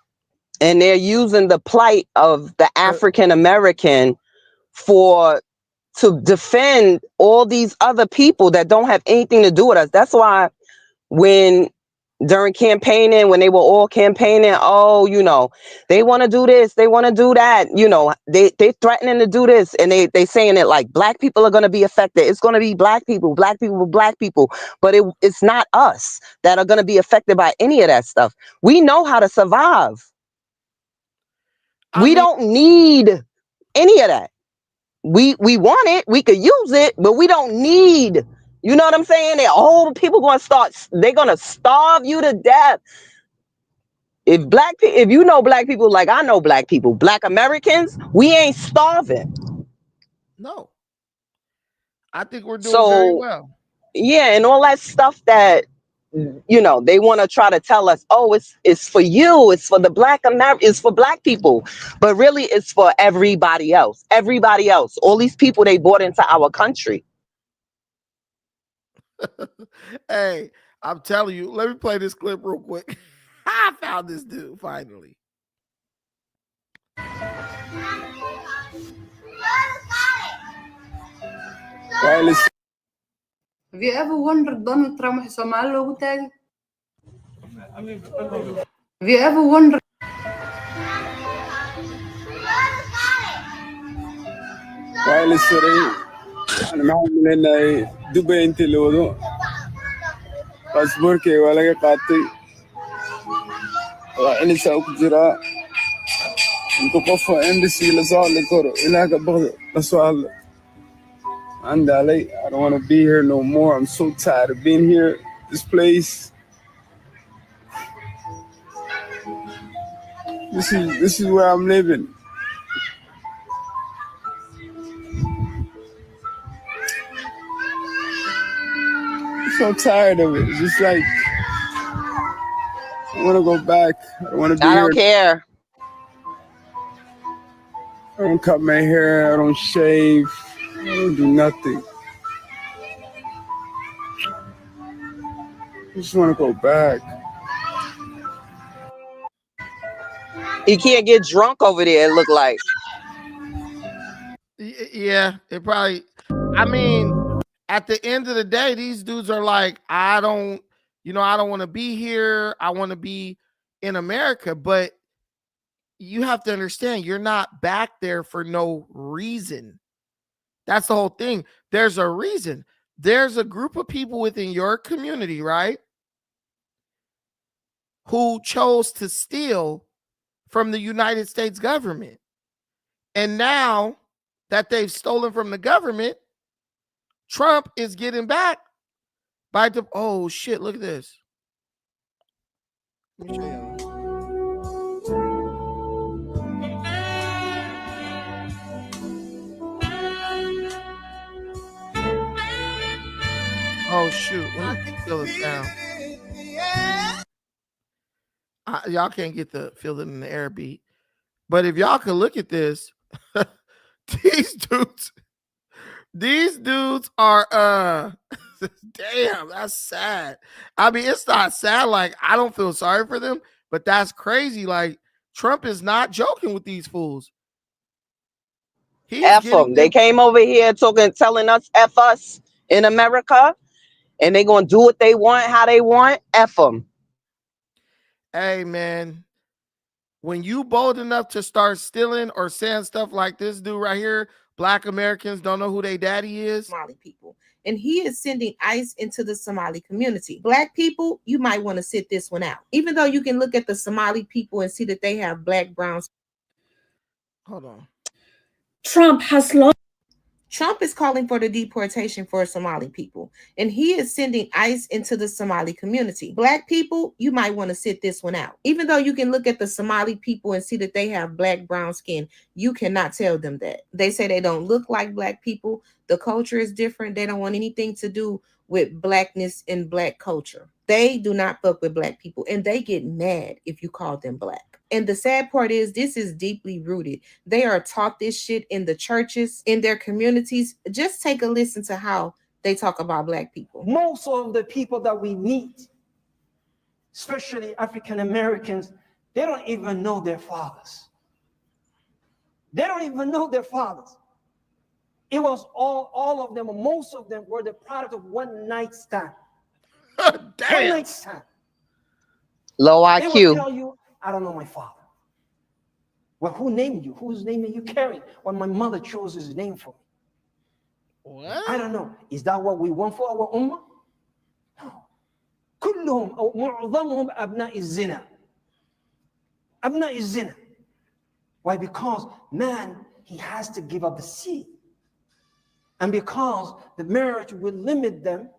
And they're using the plight of the African American to defend all these other people that don't have anything to do with us. That's why during campaigning, when they were all campaigning, oh, you know, they want to do this, they want to do that, you know, they threatening to do this, and they saying it like black people are going to be affected. It's going to be black people, but it's not us that are going to be affected by any of that stuff. We know how to survive. We don't need any of that. We want it, we could use it, but we don't need. You know what I'm saying? People they're gonna starve you to death. If you know black people like I know black people, black Americans, we ain't starving. No. I think we're doing very well. Yeah, and all that stuff that, you know, they want to try to tell us, oh, it's for you, it's for the it's for black people, but really it's for everybody else. Everybody else, all these people they brought into our country. Hey, I'm telling you, let me play this clip real quick. I found this dude finally. Have you ever wondered Donald Trump is Somali tag? Have you ever wondered? baasaboorkay waa laga qaatay waa inisa ku jiraa inta qof oo embassy la soo hadli karo ilaa ka baqdo la soo hadlo I'm Dali. I don't want to be here no more. I'm so tired of being here. This place. This is where I'm living. I'm so tired of it. It's just like I want to go back. I don't want to be I here. don't care. I don't cut my hair. I don't shave. I don't do nothing. I just want to go back. He can't get drunk over there, it look like. Yeah, it probably. I mean, at the end of the day, these dudes are like, I don't want to be here. I want to be in America. But you have to understand, you're not back there for no reason. That's the whole thing. There's a reason. There's a group of people within your community, right, who chose to steal from the United States government. And now that they've stolen from the government, Trump is getting back by the, oh shit, look at this. Let me show you. Oh shoot, let me feel the sound. Y'all can't get the feel it in the air beat. But if y'all can look at this, these dudes are damn, that's sad. I mean, it's not sad, like I don't feel sorry for them, but that's crazy. Like Trump is not joking with these fools. F them. They came over here telling us F us in America, and they gonna do what they want, how they want. F them. Hey man, when you bold enough to start stealing or saying stuff like this dude right here, Black Americans don't know who their daddy is. Somali people. And he is sending ICE into the Somali community. Black people, you might want to sit this one out. Even though you can look at the Somali people and see that they have black, brown. Hold on. Trump is calling for the deportation for Somali people, and he is sending ICE into the Somali community. Black people, you might want to sit this one out. Even though you can look at the Somali people and see that they have black, brown skin, you cannot tell them that. They say they don't look like black people. The culture is different. They don't want anything to do with blackness and black culture. They do not fuck with black people, and they get mad if you call them black. And the sad part is this is deeply rooted. They are taught this shit in the churches, in their communities. Just take a listen to how they talk about black people. Most of the people that we meet, especially African Americans, they don't even know their fathers. They don't even know their fathers. It was all of them, or most of them were the product of one night stand. Damn. One night stand. Low They IQ. will tell you, I don't know my father. Well, who named you? Whose name are you carrying? Well, my mother chose his name for me. What? I don't know. Is that what we want for our ummah? No. كلهم أو معظمهم أبناء الزنا. أبناء الزنا. Why? Because man, he has to give up the seed. And because the marriage will limit them,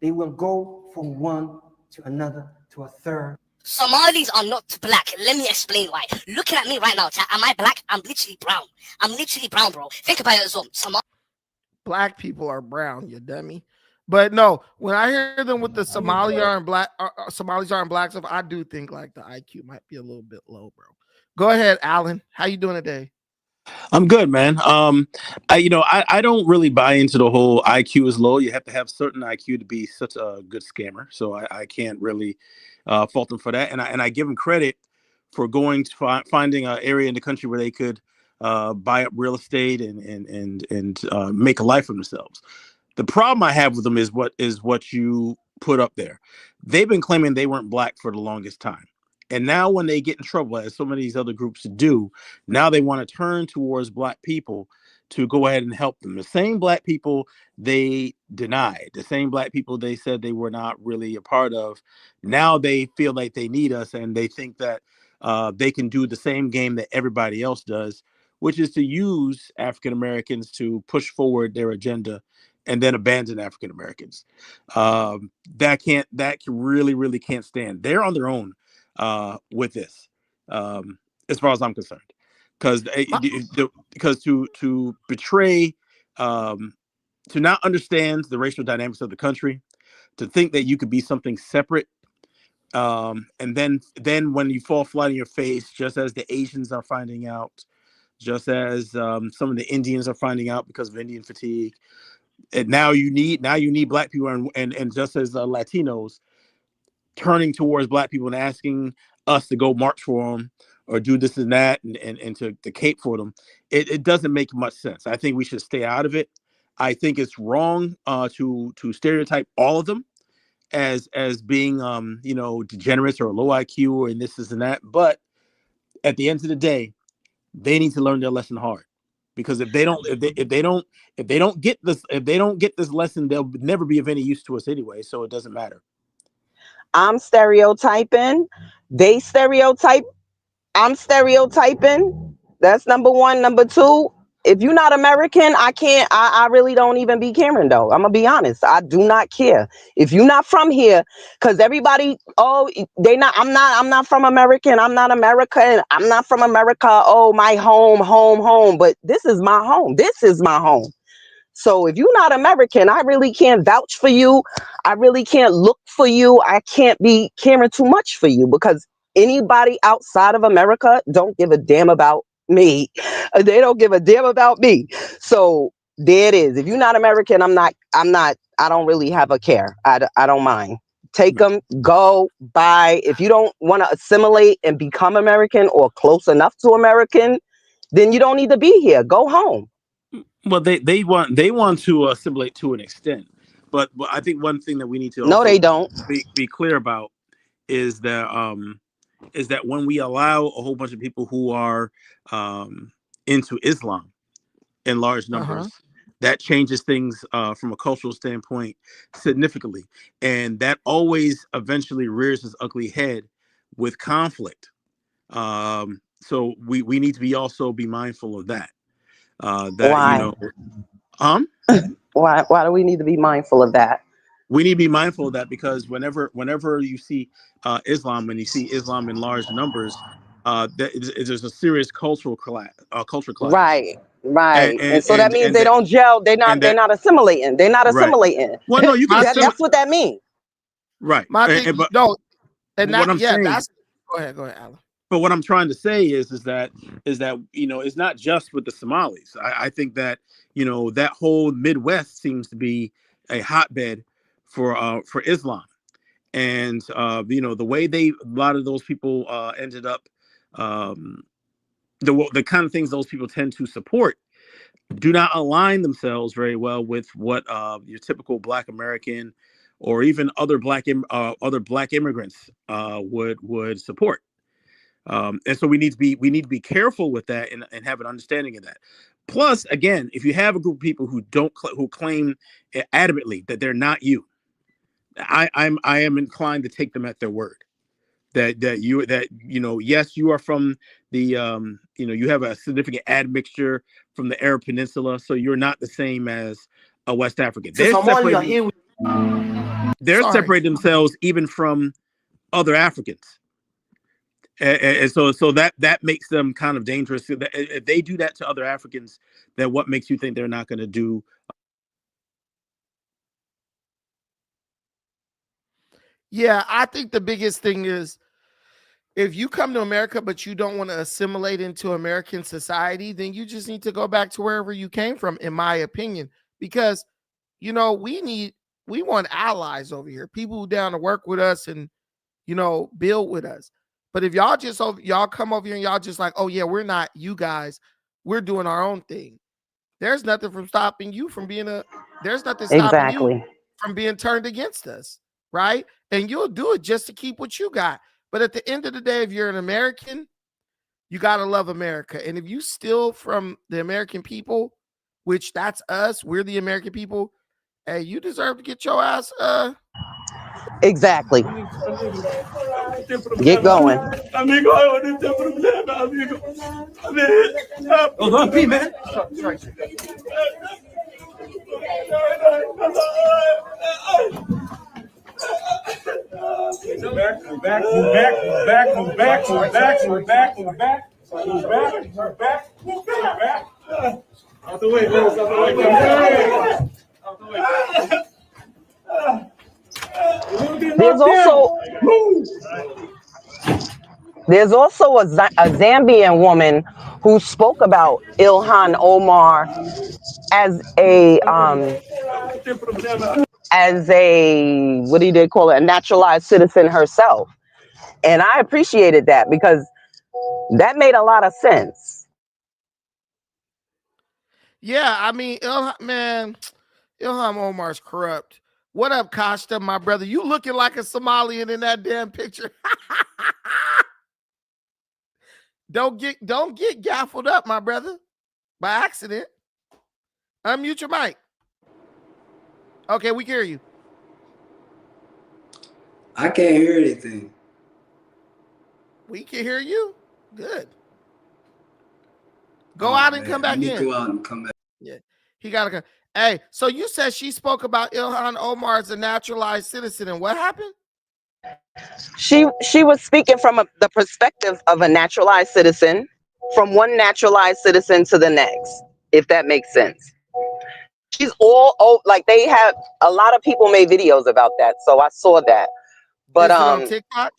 they will go from one to another to a third. Somalis are not black. Let me explain why. Looking at me right now, chat. Am I black? I'm literally brown. I'm literally brown, bro. Think about it as well. Black people are brown, you dummy. But no, when I hear them with the Somalis are and black stuff, I do think like the IQ might be a little bit low, bro. Go ahead, Alan. How you doing today? I'm good, man. I don't really buy into the whole IQ is low. You have to have certain IQ to be such a good scammer. So I can't really fault them for that. And I give them credit for going to finding an area in the country where they could buy up real estate and make a life for themselves. The problem I have with them is what you put up there. They've been claiming they weren't black for the longest time. And now when they get in trouble, as so many of these other groups do, now they want to turn towards black people to go ahead and help them. The same black people they denied, the same black people they said they were not really a part of, now they feel like they need us, and they think that they can do the same game that everybody else does, which is to use African Americans to push forward their agenda and then abandon African Americans. That really can't stand. They're on their own with this, as far as I'm concerned, because to betray, to not understand the racial dynamics of the country, to think that you could be something separate, and then when you fall flat on your face, just as the Asians are finding out, just as some of the Indians are finding out because of Indian fatigue, and now you need black people and just as Latinos turning towards black people and asking us to go march for them or do this and that and to cape for them. It doesn't make much sense. I think we should stay out of it. I think it's wrong to stereotype all of them as being degenerates or low IQ or this and that. But at the end of the day, they need to learn their lesson hard, because if they don't get this lesson, they'll never be of any use to us anyway. So it doesn't matter. I'm stereotyping. They stereotype. I'm stereotyping. That's number one. Number two, if you're not American, I really don't even be caring though. I'm gonna be honest. I do not care. If you're not from here, because everybody, I'm not from American. I'm not American. I'm not from America. Oh, my home. But this is my home. This is my home. So if you're not American, I really can't vouch for you. I really can't look for you. I can't be caring too much for you, because anybody outside of America don't give a damn about me. They don't give a damn about me. So there it is. If you're not American, I don't really have a care. I don't mind. Take them, go, bye. If you don't want to assimilate and become American or close enough to American, then you don't need to be here. Go home. Well, they want to assimilate to an extent, but I think one thing that we need to No, they don't. be clear about is that when we allow a whole bunch of people who are into Islam in large numbers, that changes things from a cultural standpoint significantly, and that always eventually rears its ugly head with conflict. So we need to be mindful of that. Why? Why do we need to be mindful of that? We need to be mindful of that because whenever you see Islam, when you see Islam in large numbers, there's a serious culture clash. Right. And so that means And they don't gel. They're not assimilating. They're not right. assimilating. Well, no, you can that's what that means. Right. My thing, but no, and what that, I'm saying, that's go ahead, Alan. But what I'm trying to say is that it's not just with the Somalis. I think that that whole Midwest seems to be a hotbed for Islam, and the way a lot of those people ended up, the kind of things those people tend to support do not align themselves very well with what your typical Black American or even other Black immigrants would support. And so we need to be careful with that and have an understanding of that. Plus, again, if you have a group of people who claim adamantly that they're not you, I am inclined to take them at their word. Yes, you are from the you have a significant admixture from the Arab Peninsula, so you're not the same as a West African. They're separating themselves even from other Africans. And so that makes them kind of dangerous. If they do that to other Africans, then what makes you think they're not going to do? Yeah, I think the biggest thing is if you come to America, but you don't want to assimilate into American society, then you just need to go back to wherever you came from, in my opinion, because, we want allies over here, people who down to work with us and, build with us. But if y'all come over here and y'all just like, oh yeah, we're not you guys, we're doing our own thing. There's nothing from stopping you from being there's nothing stopping you from being turned against us, right? And you'll do it just to keep what you got. But at the end of the day, if you're an American, you got to love America. And if you steal from the American people, which that's us, we're the American people, hey, you deserve to get your ass Exactly. Get going. Man. Out the way, girls. Out the way. There's also a Zambian woman who spoke about Ilhan Omar as a what do they call it? A naturalized citizen herself. And I appreciated that because that made a lot of sense. Yeah, I mean, Ilhan Omar's corrupt. What up, Costa, my brother? You looking like a Somalian in that damn picture. Don't get gaffled up, my brother, by accident. Unmute your mic. Okay, we can hear you. I can't hear anything. We can hear you. Good. Go out and come back in. Go out and come back. Yeah, he gotta go. Hey, so you said she spoke about Ilhan Omar as a naturalized citizen, and what happened? She was speaking from the perspective of a naturalized citizen, from one naturalized citizen to the next, if that makes sense. She's like they have a lot of people made videos about that, so I saw that. But is it on TikTok?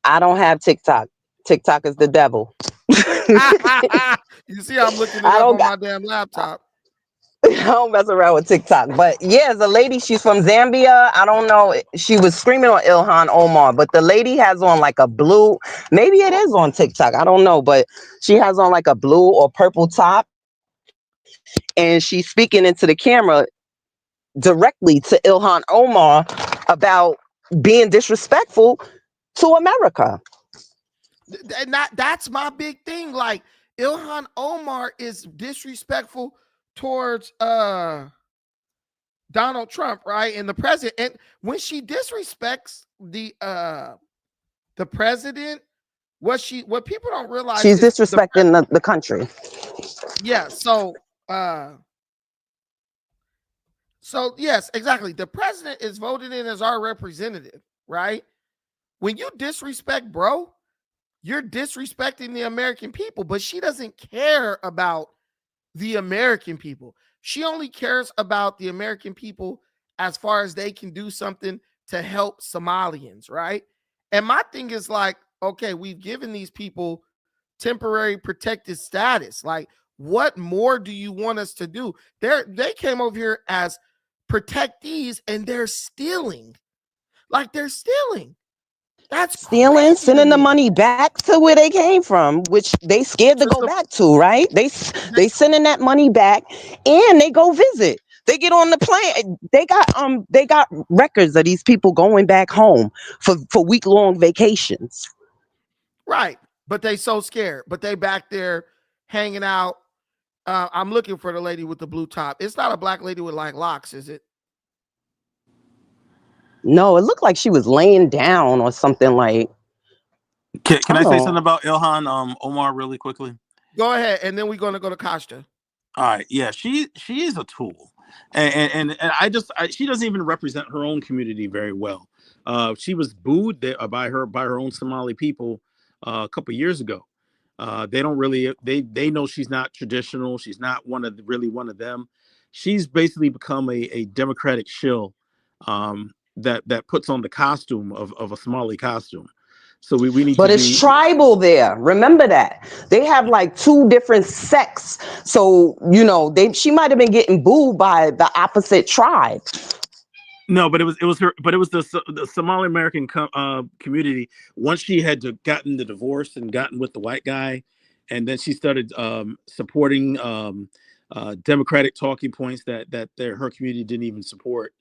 I don't have TikTok. TikTok is the devil. You see, I'm looking it up on my damn laptop. I don't mess around with TikTok. But yeah, the lady, she's from Zambia. I don't know. She was screaming on Ilhan Omar, but the lady has on like a blue, maybe it is on TikTok. I don't know, but she has on like a blue or purple top. And she's speaking into the camera directly to Ilhan Omar about being disrespectful to America. And that's my big thing. Like, Ilhan Omar is disrespectful towards Donald Trump, right? And the president. And when she disrespects the president, what people don't realize, she's disrespecting the country. Yeah, so yes, exactly. The president is voted in as our representative, right? When you disrespect, bro, you're disrespecting the American people, but she doesn't care about the American people. She only cares about the American people as far as they can do something to help Somalians, right? And my thing is like, okay, we've given these people temporary protected status. Like, what more do you want us to do? They came over here as protectees and they're stealing. Like, they're stealing. That's stealing, sending the money back to where they came from, which they scared to go back to, right? They sending that money back and they go visit. They get on the plane. They got records of these people going back home for week-long vacations. Right. But they so scared. But they back there hanging out. I'm looking for the lady with the blue top. It's not a black lady with like locks, is it? No, it looked like she was laying down or something like. Can I say something about Ilhan Omar really quickly? Go ahead, and then we're going to go to Costa. All right, yeah, she is a tool, and she doesn't even represent her own community very well. She was booed by her own Somali people a couple years ago. They don't really they know she's not traditional. She's not one of them. She's basically become a Democratic shill. That puts on the costume of a Somali costume. So we need but it's tribal there. Remember that. They have like two different sects. So, she might have been getting booed by the opposite tribe. No, but it was the Somali American community. Once she had gotten the divorce and gotten with the white guy, and then she started supporting Democratic talking points that her community didn't even support.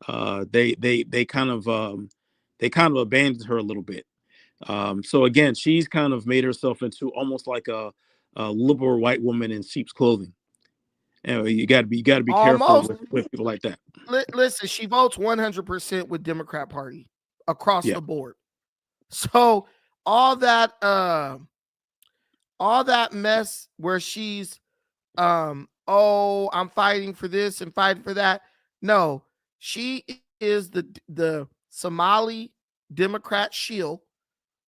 They kind of abandoned her a little bit. So again, she's kind of made herself into almost like a liberal white woman in sheep's clothing. You got to be careful Almost. with people like that. Listen, she votes 100% with Democrat Party across Yeah. the board. So all that mess where she's oh, I'm fighting for this and fighting for that. No, she is the Somali Democrat shield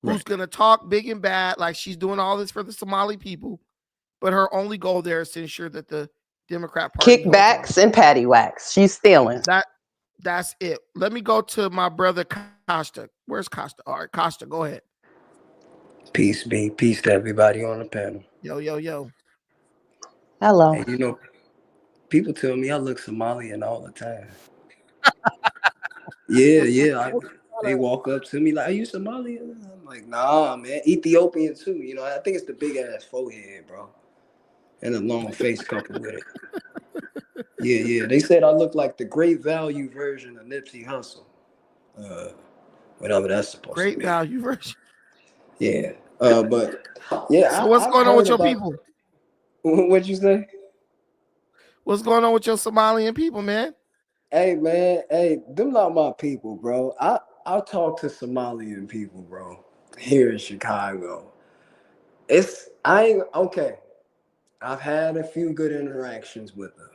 who's going to talk big and bad like she's doing all this for the Somali people, but her only goal there is to ensure that the Democrat Party Kickbacks and patty whacks. She's stealing. That's it. Let me go to my brother Costa. Where's Costa? All right, Costa, go ahead. Peace to everybody on the panel. Yo. Hello. Hey, you know, people tell me I look Somalian all the time. Yeah. They walk up to me like, "Are you Somalian?" I'm like, "Nah, man, Ethiopian too." You know, I think it's the big ass forehead, bro, and a long face coupled with it. Yeah. They said I look like the Great Value version of Nipsey Hussle. Whatever that's supposed to Great mean. value version. Yeah. But yeah. So what's going on with your people? What'd you say? What's going on with your Somalian people, man? Hey, man. Hey, them not my people, bro. I talk to Somalian people, bro, here in Chicago. Okay. I've had a few good interactions with them.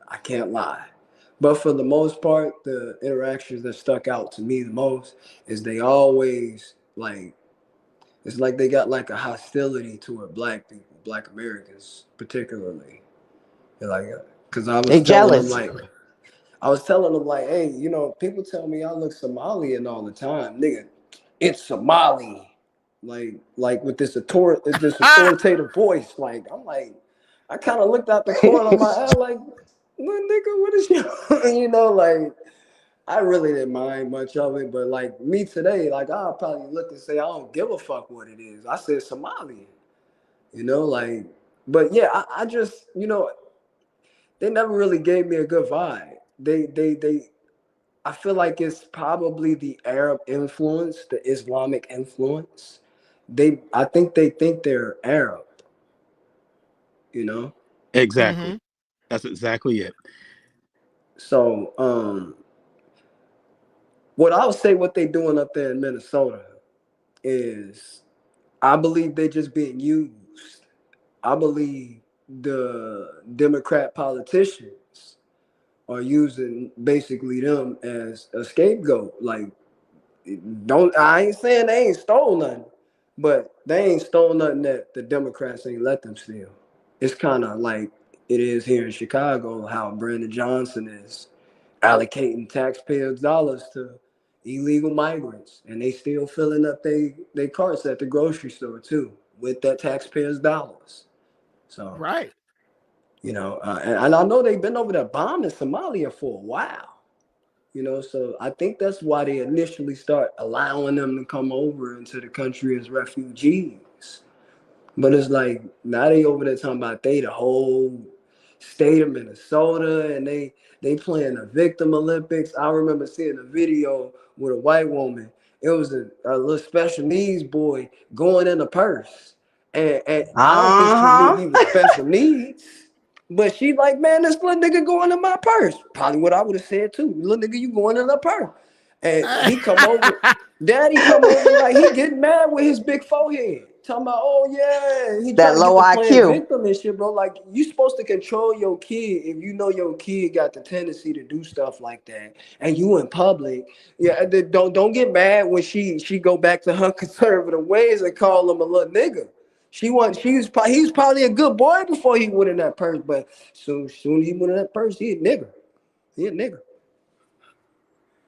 I can't lie. But for the most part, the interactions that stuck out to me the most is they always it's like they got like a hostility toward black people, black Americans particularly. They're like, because I was telling them like, hey, you know, people tell me I look Somalian all the time, nigga. It's Somali, like with this authoritative voice. Like I'm like, I kind of looked out the corner of my eye like, well, nigga, what is you? You know, like I really didn't mind much of it, but like me today, like I'll probably look and say I don't give a fuck what it is. I said Somalian, you know, like, but yeah, I just, you know, they never really gave me a good vibe. I feel like it's probably the Arab influence, the Islamic influence. I think they think they're Arab, you know? Exactly. Mm-hmm. That's exactly it. So, what I would say what they doing up there in Minnesota is I believe they're just being used. I believe the Democrat politicians are using basically them as a scapegoat. Like, I ain't saying they ain't stole nothing, but they ain't stole nothing that the Democrats ain't let them steal. It's kind of like it is here in Chicago, how Brandon Johnson is allocating taxpayers' dollars to illegal migrants, and they still filling up they carts at the grocery store too with that taxpayers' dollars. So right, you know, and I know they've been over there bombing Somalia for a while. You know, so I think that's why they initially start allowing them to come over into the country as refugees. But it's like now they over there talking about the whole state of Minnesota, and they playing the victim Olympics. I remember seeing a video with a white woman. It was a little special needs boy going in a purse, and I don't think she knew he was special needs. But she like, man, this little nigga going in my purse. Probably what I would have said too. Little nigga, you going in the purse. And he come over, daddy come over, like he getting mad with his big forehead. Talking about, oh yeah, he that trying low to get to playing IQ. victim and shit, bro. Like you supposed to control your kid if you know your kid got the tendency to do stuff like that, and you in public. Yeah, don't get mad when she go back to her conservative ways and call him a little nigga. He was probably a good boy before he went in that purse, but soon he went in that purse, he a nigga. He a nigga.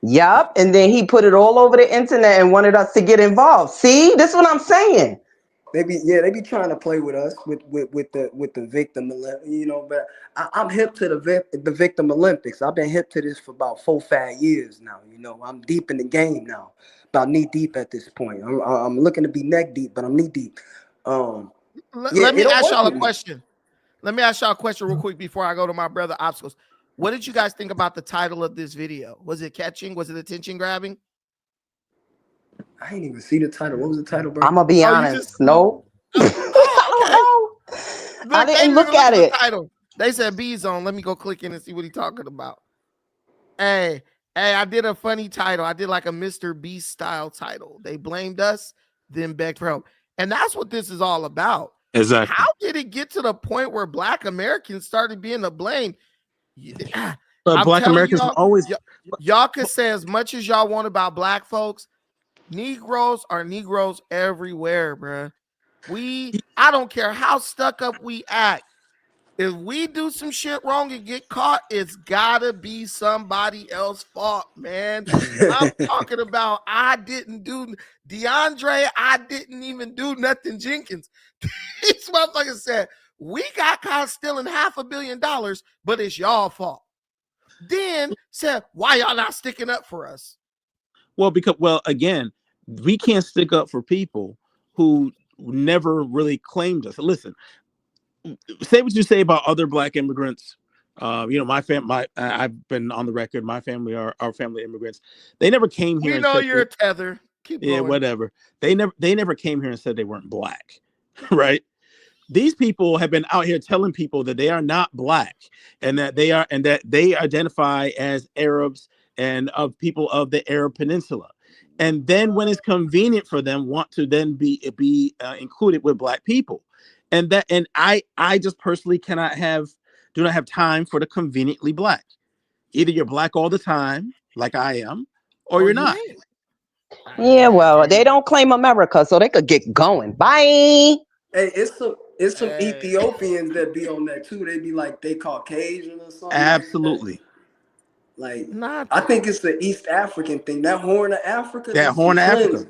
Yup, and then he put it all over the internet and wanted us to get involved. See, this is what I'm saying. They be trying to play with us with the victim, you know. But I'm hip to the victim Olympics. I've been hip to this for about 4-5 years now. You know, I'm deep in the game now, about knee deep at this point. I'm looking to be neck deep, but I'm knee deep. Let me ask y'all a question. Let me ask y'all a question real quick before I go to my brother Obstacles. What did you guys think about the title of this video? Was it catching? Was it attention grabbing? I didn't even see the title. What was the title, bro? I'm gonna be honest. No. I didn't look at it. They said B zone. Let me go click in and see what he's talking about. Hey, I did a funny title. I did like a Mr. Beast style title. They blamed us, then begged for help. And that's what this is all about. Exactly. How did it get to the point where Black Americans started being to blame? But I'm Black telling Americans y'all, always. y'all can say as much as y'all want about Black folks. Negroes are Negroes everywhere, bruh. I don't care how stuck up we act. If we do some shit wrong and get caught, it's gotta be somebody else's fault, man. I'm talking about I didn't do DeAndre, I didn't even do nothing, Jenkins. These motherfuckers said, we got caught stealing $500 million, but it's y'all fault. Then said, why y'all not sticking up for us? Well, again, we can't stick up for people who never really claimed us. Listen, say what you say about other Black immigrants. I've been on the record. My family are family immigrants. They never came here We and know said you're a tether. Keep going. whatever. They never came here and said they weren't Black, right? These people have been out here telling people that they are not Black and that they identify as Arabs and of people of the Arab Peninsula. And then when it's convenient for them, want to then be included with Black people. And I just personally do not have time for the conveniently Black. Either you're Black all the time, like I am, or you're not. Yeah, well, they don't claim America, so they could get going. Bye. Hey, it's some Ethiopians that be on that too. They be like they Caucasian or something. Absolutely. Like I think it's the East African thing. That Horn of Africa. That Horn of Africa.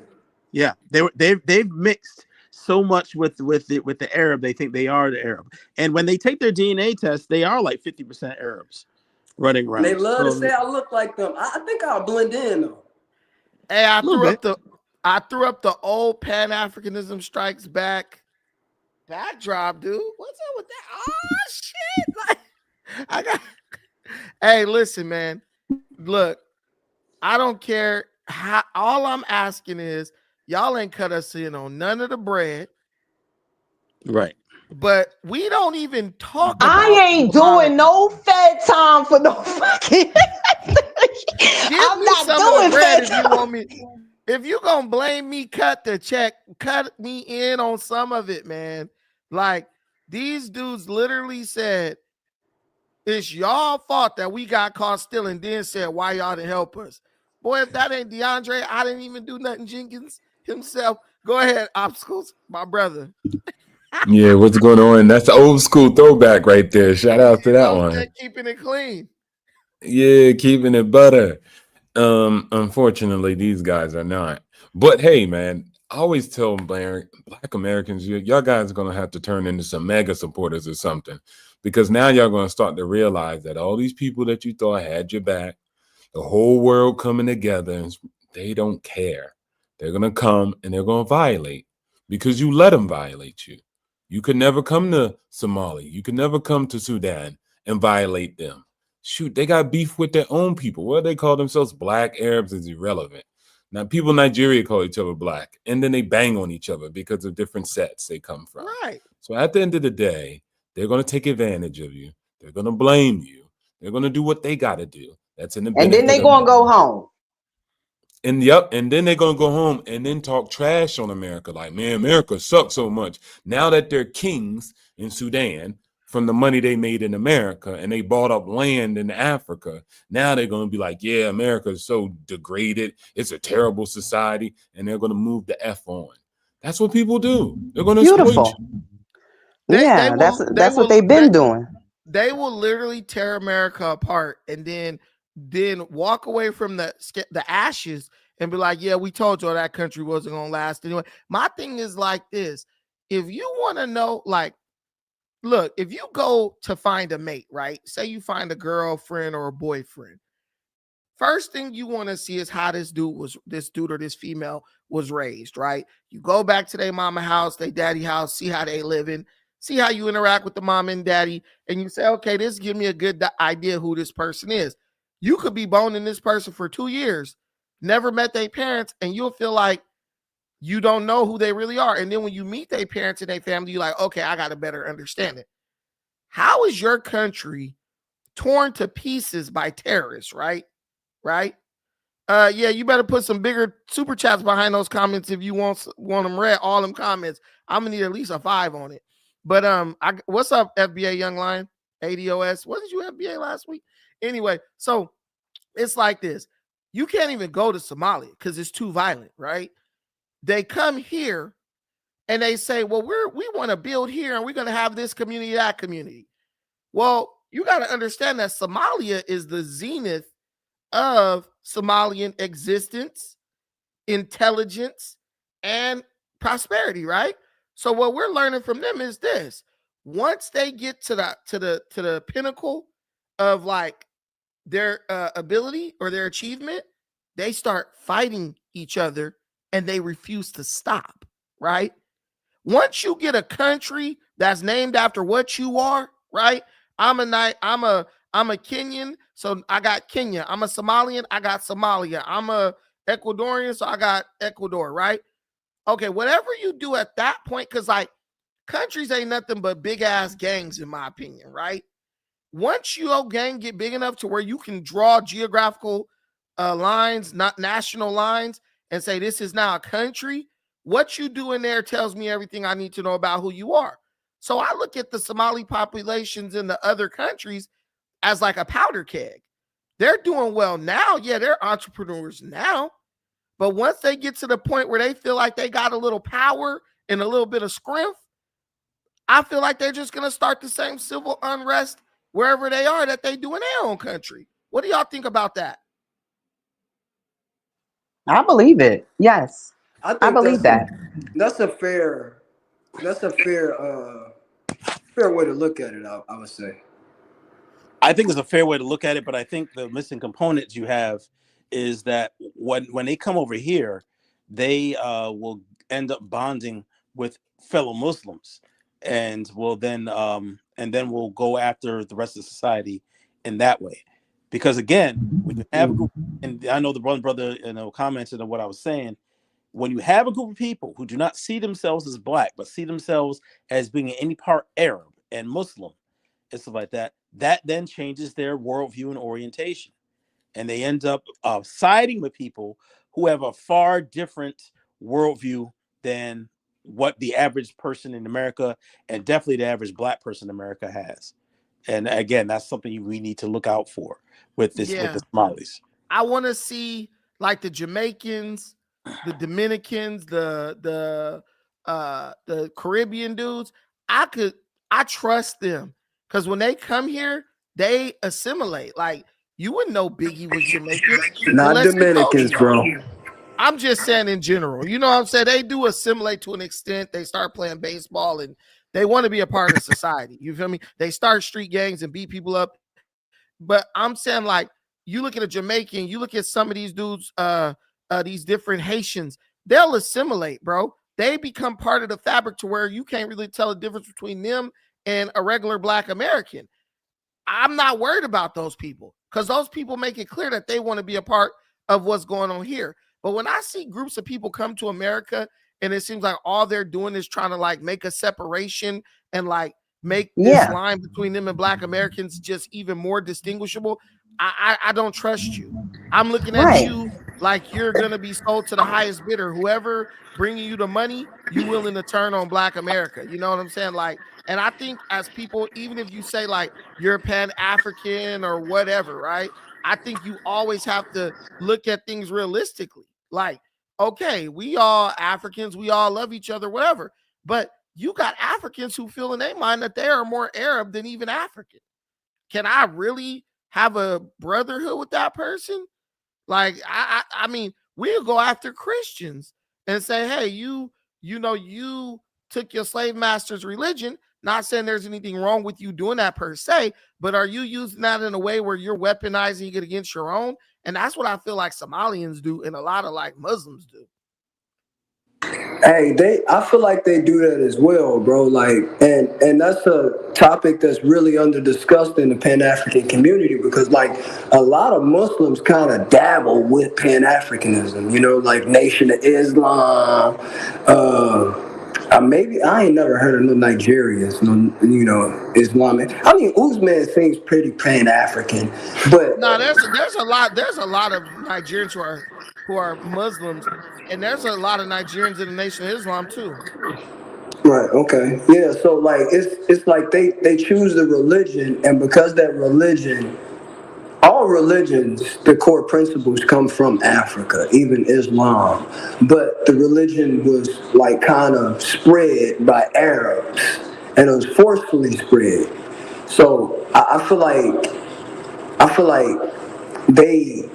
Yeah, they've mixed so much with the Arab. They think they are the Arab, and when they take their DNA test, they are like 50% Arabs running around. And they love to say I look like them. I think I'll blend in though. Hey, I threw up the old Pan-Africanism Strikes Back backdrop, dude. What's up with that? Oh shit! Like, Hey, listen, man. Look, I don't care how. All I'm asking is y'all ain't cut us in on none of the bread, right? But we don't even talk. I ain't doing no Fed time for no fucking. I'm not doing Fed if you want me. If you gonna blame me, cut the check, cut me in on some of it, man. Like these dudes literally said, it's y'all fault that we got caught stealing, then said, why y'all didn't help us? Boy, if that ain't DeAndre, I didn't even do nothing. Jenkins himself. Go ahead, Obstacles, my brother. Yeah, what's going on? That's the old school throwback right there. Shout out to that one. Keeping it clean. Yeah, keeping it butter. Unfortunately, these guys are not. But hey, man, I always tell Black Americans, y'all guys are gonna have to turn into some mega supporters or something, because now y'all gonna start to realize that all these people that you thought had your back, the whole world coming together, they don't care. They're gonna come and they're gonna violate because you let them violate you. You could never come to Somalia. You could never come to Sudan and violate them. Shoot, they got beef with their own people. What they call themselves Black Arabs is irrelevant. Now, people in Nigeria call each other Black, and then they bang on each other because of different sets they come from. Right. So at the end of the day, they're going to take advantage of you. They're going to blame you. They're going to do what they got to do. That's in the and then they gonna go home. And and then they're gonna go home and then talk trash on America. Like, man, America sucks so much. Now that they're kings in Sudan from the money they made in America and they bought up land in Africa, now they're gonna be like, yeah, America is so degraded. It's a terrible society, and they're gonna move the F on. That's what people do. They're gonna exploit you. That's what they've been doing. They will literally tear America apart and then walk away from the ashes and be like, yeah, we told you that country wasn't gonna last anyway. My thing is like this: if you want to know, like, look, if you go to find a mate, right? Say you find a girlfriend or a boyfriend. First thing you want to see is how this dude or this female was raised, right? You go back to their mama house, their daddy house, see how they living, see how you interact with the mom and daddy, and you say, okay, this give me a good idea who this person is. You could be boning this person for 2 years, never met their parents, and you'll feel like you don't know who they really are. And then when you meet their parents and their family, you're like, okay, I got a better understanding. how is your country torn to pieces by terrorists, right? Right? Yeah, you better put some bigger super chats behind those comments if you want them read. All them comments, I'm gonna need at least a 5 on it. But what's up, FBA Young Lion? ADOS, wasn't you FBA last week? Anyway, so it's like this: you can't even go to Somalia because it's too violent, right? They come here and they say, well, we want to build here and we're going to have this community, that community. Well, you got to understand that Somalia is the zenith of Somalian existence, intelligence, and prosperity, right? So what we're learning from them is this: once they get to the pinnacle of like their ability or their achievement, they start fighting each other and they refuse to stop, right? Once you get a country that's named after what you are, right? I'm a Kenyan, so I got Kenya. I'm a Somalian, I got Somalia. I'm a Ecuadorian, so I got Ecuador, right? Okay, whatever you do at that point, because like countries ain't nothing but big ass gangs, in my opinion, right? Once your gang get big enough to where you can draw geographical lines, not national lines, and say this is now a country, what you do in there tells me everything I need to know about who you are. So I look at the Somali populations in the other countries as like a powder keg. They're doing well now. Yeah, they're entrepreneurs now. But once they get to the point where they feel like they got a little power and a little bit of strength, I feel like they're just going to start the same civil unrest wherever they are that they do in their own country. What do y'all think about that? I believe it. Yes. I believe that. That's a fair way to look at it, I would say. I think it's a fair way to look at it, but I think the missing components you have is that when they come over here, they will end up bonding with fellow Muslims, and will then we'll go after the rest of society in that way. Because again, when you have a group, and I know the brother commented on what I was saying, when you have a group of people who do not see themselves as black, but see themselves as being in any part Arab and Muslim and stuff like that, that then changes their worldview and orientation. And they end up siding with people who have a far different worldview than what the average person in America, and definitely the average black person in America, has. And again, that's something we need to look out for with the Somalis. I want to see like the Jamaicans, the Dominicans, the Caribbean dudes. I trust them because when they come here, they assimilate. Like you wouldn't know Biggie was Jamaican. Not Dominicans, bro. I'm just saying in general. You know what I'm saying? They do assimilate to an extent. They start playing baseball and they want to be a part of society. You feel me? They start street gangs and beat people up. But I'm saying, like, you look at a Jamaican, you look at some of these dudes, these different Haitians, they'll assimilate, bro. They become part of the fabric to where you can't really tell the difference between them and a regular black American. I'm not worried about those people because those people make it clear that they want to be a part of what's going on here. But when I see groups of people come to America and it seems like all they're doing is trying to like make a separation and like make this line between them and black Americans just even more distinguishable, I don't trust you. I'm looking at you like you're going to be sold to the highest bidder. Whoever bringing you the money, you willing to turn on black America. You know what I'm saying? Like, and I think as people, even if you say like you're Pan-African or whatever, right? I think you always have to look at things realistically. Like, okay, we all Africans, we all love each other, whatever. But you got Africans who feel in their mind that they are more Arab than even African. Can I really have a brotherhood with that person? Like, I mean, we'll go after Christians and say, hey, you took your slave master's religion. Not saying there's anything wrong with you doing that per se, but are you using that in a way where you're weaponizing it against your own? And that's what I feel like Somalians do and a lot of like Muslims do. Hey, I feel like they do that as well, bro. Like, and that's a topic that's really under discussed in the Pan-African community because, like, a lot of Muslims kind of dabble with Pan-Africanism. You know, like Nation of Islam. Maybe I ain't never heard of no Nigerians, no, Islamic. I mean, Usman seems pretty Pan African, but No, there's a lot of Nigerians who are Muslims, and there's a lot of Nigerians in the Nation of Islam too. right, okay, yeah. So like, it's like they choose the religion, and because that religion, all religions, the core principles come from Africa, even Islam. But the religion was like kind of spread by Arabs, and it was forcefully spread. So I feel like they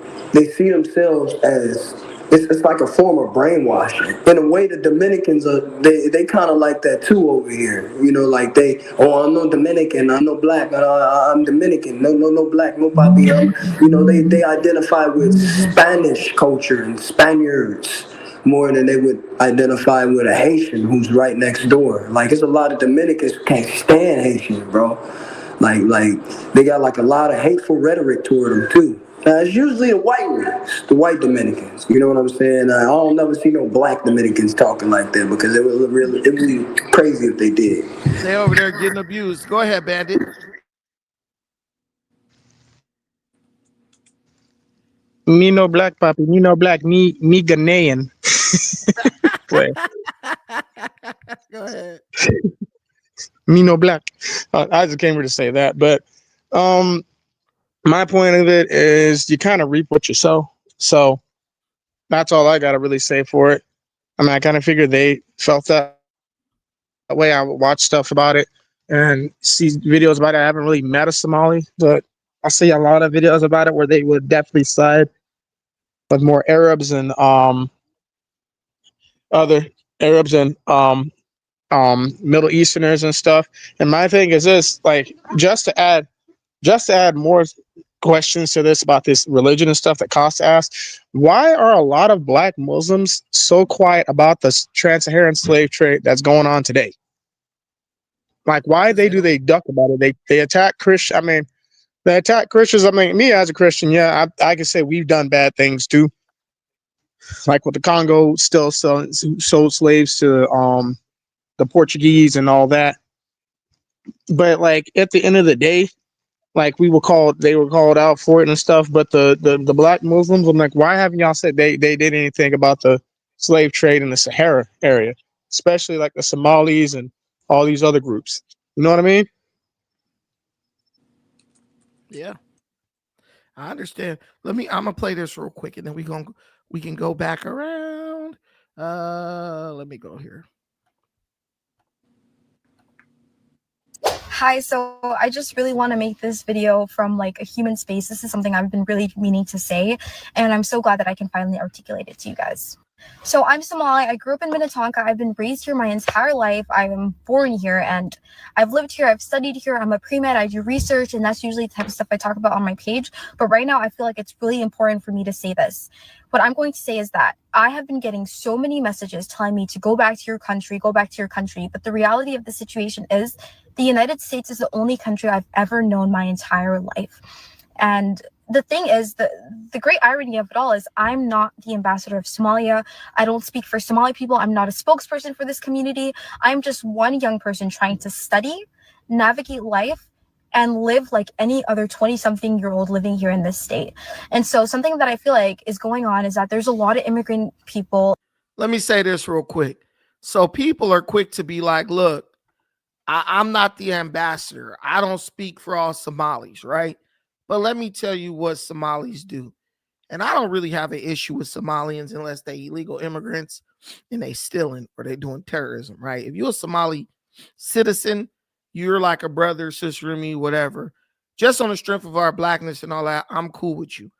see themselves as it's like a form of brainwashing. In a way, the Dominicans are they kind of like that too over here. Like I'm no Dominican, I'm no black, I'm Dominican, no black, no papi. They identify with Spanish culture and Spaniards more than they would identify with a Haitian who's right next door. Like, it's a lot of Dominicans who can't stand Haitians, bro. Like they got like a lot of hateful rhetoric toward them too. It's usually the white ones, the white Dominicans. You know what I'm saying? I don't never see no black Dominicans talking like that because it would be crazy if they did. They over there getting abused. Go ahead, Bandit. Me no black, papi. Me no black. Me Ghanaian. Play. Go ahead. Me no black. I just came here to say that, but my point of it is you kind of reap what you sow. So that's all I got to really say for it. I mean, I kind of figured they felt that way. I would watch stuff about it and see videos about it. I haven't really met a Somali, but I see a lot of videos about it where they would definitely side with more Arabs and other Arabs and Middle Easterners and stuff. And my thing is this, like, just to add more questions to this about this religion and stuff that costs to ask, why are a lot of black Muslims so quiet about the trans-Saharan slave trade that's going on today? Like, why do they duck about it? They attack Christian. I mean, they attack Christians. I mean, me as a Christian, yeah, I can say we've done bad things too. Like with the Congo still sold slaves to the Portuguese and all that. But like at the end of the day, like they were called out for it and stuff. But the black Muslims, I'm like, why haven't y'all said they did anything about the slave trade in the Sahara area, especially like the Somalis and all these other groups? You know what I mean? Yeah, I understand. I'm gonna play this real quick, and then we can go back around. Let me go here. Hi, so I just really want to make this video from like a human space. This is something I've been really meaning to say, and I'm so glad that I can finally articulate it to you guys. So I'm Somali. I grew up in Minnetonka. I've been raised here my entire life. I'm born here and I've lived here. I've studied here. I'm a pre-med. I do research, and that's usually the type of stuff I talk about on my page. But right now, I feel like it's really important for me to say this. What I'm going to say is that I have been getting so many messages telling me to go back to your country, go back to your country. But the reality of the situation is the United States is the only country I've ever known my entire life. And the thing is, the great irony of it all is I'm not the ambassador of Somalia. I don't speak for Somali people. I'm not a spokesperson for this community. I'm just one young person trying to study, navigate life, and live like any other 20-something-year-old living here in this state. And so something that I feel like is going on is that there's a lot of immigrant people. Let me say this real quick. So people are quick to be like, look, I'm not the ambassador. I don't speak for all Somalis, right? But let me tell you what Somalis do. And I don't really have an issue with Somalians unless they illegal immigrants and they stealing or they doing terrorism, right? If you're a Somali citizen, you're like a brother, sister to me, whatever. Just on the strength of our blackness and all that, I'm cool with you.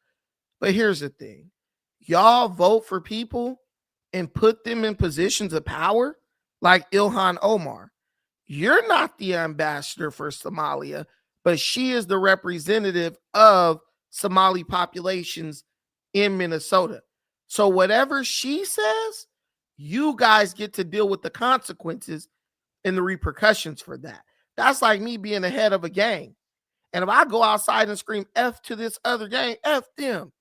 But here's the thing. Y'all vote for people and put them in positions of power like Ilhan Omar. You're not the ambassador for Somalia, but she is the representative of Somali populations in Minnesota. So whatever she says, you guys get to deal with the consequences and the repercussions for that. That's like me being the head of a gang. And if I go outside and scream F to this other gang, F them.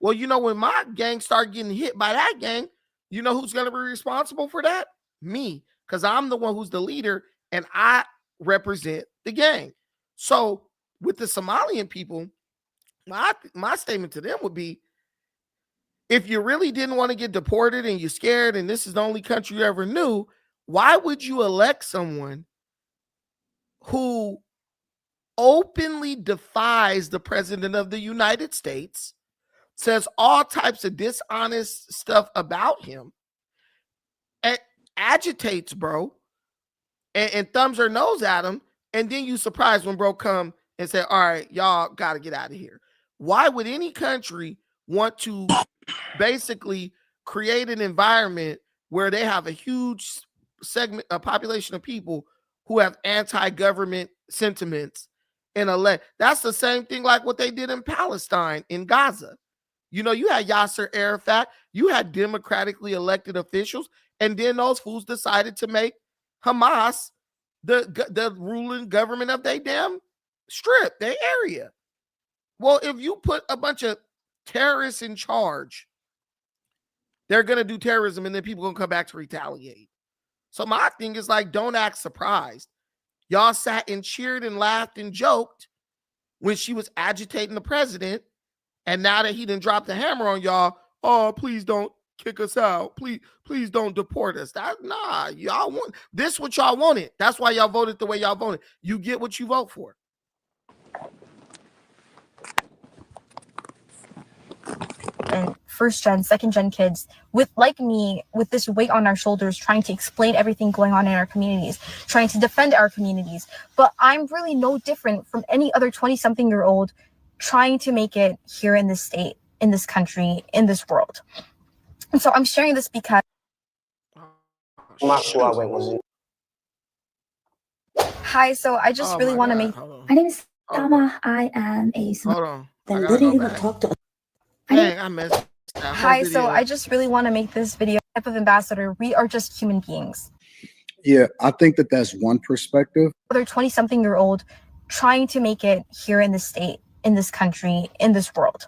Well, you know, when my gang start getting hit by that gang, you know who's going to be responsible for that? Me. because I'm the one who's the leader and I represent the gang. So with the Somalian people, my statement to them would be, if you really didn't want to get deported and you're scared and this is the only country you ever knew, why would you elect someone who openly defies the president of the United States, says all types of dishonest stuff about him, and agitates bro, and thumbs her nose at him, and then you surprised when bro come and say, all right, y'all got to get out of here? Why would any country want to basically create an environment where they have a huge segment, a population of people who have anti-government sentiments and elect? That's the same thing like what they did in Palestine, in Gaza. You know, you had Yasser Arafat, you had democratically elected officials, and then those fools decided to make Hamas the ruling government of their damn strip, their area. Well, if you put a bunch of terrorists in charge, they're going to do terrorism, and then people going to come back to retaliate. So my thing is like, don't act surprised. Y'all sat and cheered and laughed and joked when she was agitating the president. And now that he done dropped the hammer on y'all, oh, please don't kick us out. Please don't deport us. Nah, y'all want this what y'all wanted. That's why y'all voted the way y'all voted. You get what you vote for. And first gen, second gen kids with, like me, with this weight on our shoulders, trying to explain everything going on in our communities, trying to defend our communities. But I'm really no different from any other 20-something-year-old trying to make it here in this state, in this country, in this world. And so I'm sharing this because hi, so I just really want to make my name is Sama. I am a Hold on. literally gonna talk to Dang, I missed that whole hi, video. so I just really want to make this video type of ambassador. We are just human beings. Yeah, I think that that's one perspective. Other 20-something-year-old trying to make it here in this state, in this country, in this world.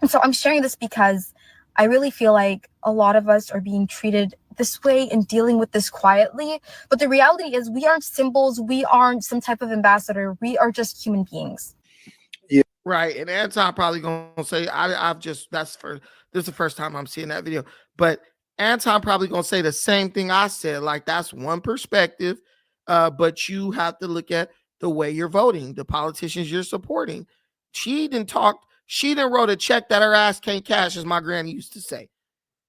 And so I'm sharing this because I really feel like a lot of us are being treated this way and dealing with this quietly. But the reality is we aren't symbols. We aren't some type of ambassador. We are just human beings. Yeah, right. And Anton probably gonna say, this is the first time I'm seeing that video. But Anton probably gonna say the same thing I said. Like, that's one perspective. But you have to look at the way you're voting, the politicians you're supporting. She didn't wrote a check that her ass can't cash, as my granny used to say.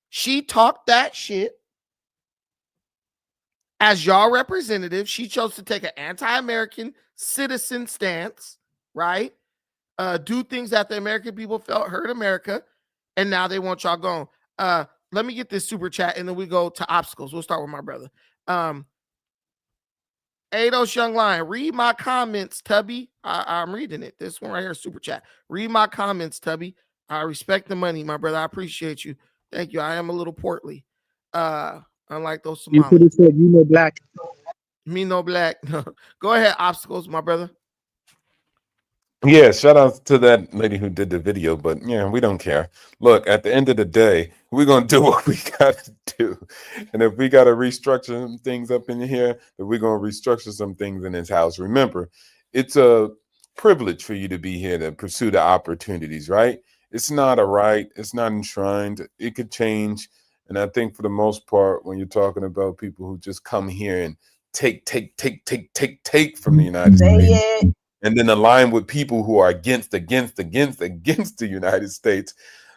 She talked that shit. As y'all representative, she chose to take an anti-American citizen stance, right? Do things that the American people felt hurt America, and now they want y'all gone. Let me get this super chat, and then we go to obstacles. We'll start with my brother. Ados Young Lion, read my comments, Tubby. I'm reading it. This one right here, super chat. Read my comments, Tubby. I respect the money, my brother. I appreciate you. Thank you. I am a little portly. Unlike those You could have Somalis. said you know black. Me no black. Go ahead, obstacles, my brother. Yeah, shout out to that lady who did the video, but yeah, we don't care. Look, at the end of the day, we're gonna do what we gotta do. And if we gotta restructure some things up in here, then we're gonna restructure some things in this house. Remember, it's a privilege for you to be here to pursue the opportunities, right? It's not a right, it's not enshrined, it could change. And I think for the most part, when you're talking about people who just come here and take from the United States, and then align with people who are against the United States,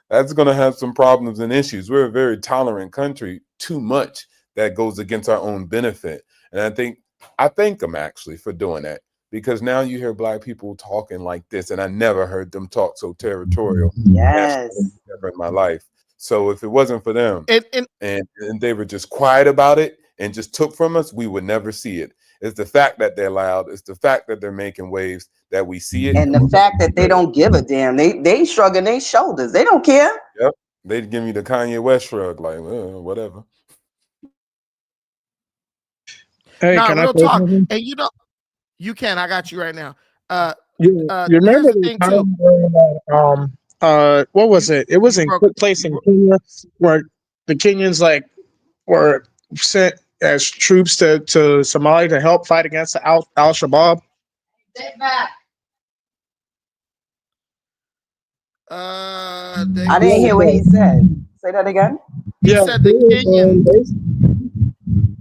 that's going to have some problems and issues. We're a very tolerant country, too much that goes against our own benefit. And I thank them actually for doing that, because now you hear black people talking like this, and I never heard them talk so territorial. Yes. Never in my life. So if it wasn't for them and they were just quiet about it and just took from us, we would never see it. It's the fact that they're loud. It's the fact that they're making waves that we see it. And the fact that they don't give a damn. They shrugging their shoulders. They don't care. Yep. They'd give me the Kanye West shrug, like, whatever. Hey, nah, can I real say talk. something? And you can. I got you right now. You Here's remember the the thing too. time when, what was it? It was in quick place in Kenya where the Kenyans like were sent as troops to Somalia to help fight against the Al-Shabaab? I didn't hear what he said. Say that again. He said the Kenyans.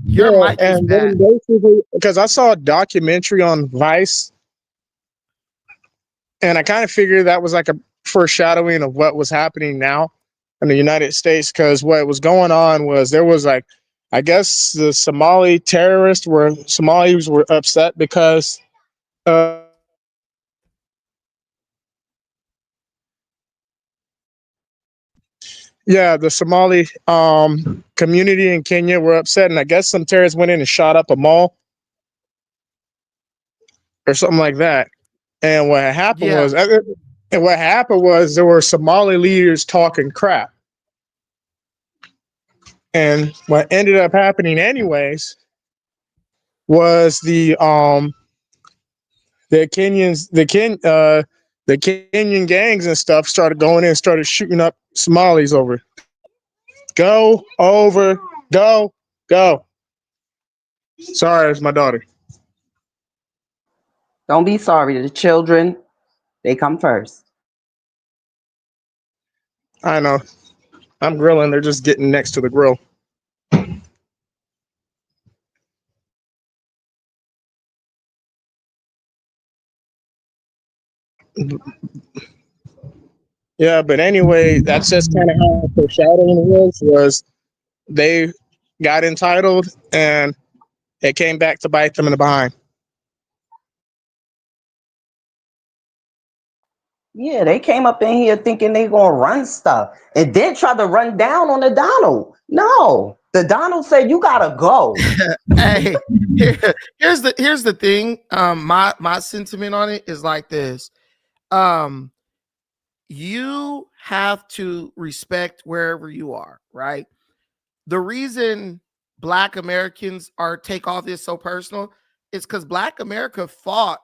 Your mic is bad. Basically, because I saw a documentary on Vice, and I kind of figured that was like a foreshadowing of what was happening now in the United States. Because what was going on was there was like, I guess the Somalis were upset because yeah, the Somali community in Kenya were upset, and I guess some terrorists went in and shot up a mall or something like that. And what happened was there were Somali leaders talking crap. And what ended up happening anyways was the Kenyan gangs and stuff started going in and started shooting up Somalis over. Go. Sorry, it's my daughter. Don't be sorry. The children, they come first. I know. I'm grilling. They're just getting next to the grill. Yeah, but anyway, that's just kind of how foreshadowing was they got entitled and it came back to bite them in the behind. Yeah, they came up in here thinking they gonna run stuff and then try to run down on the Donald. No, the Donald said you gotta go. Hey, here's the thing. My sentiment on it is like this. You have to respect wherever you are, right? The reason Black Americans take all this so personal is because Black America fought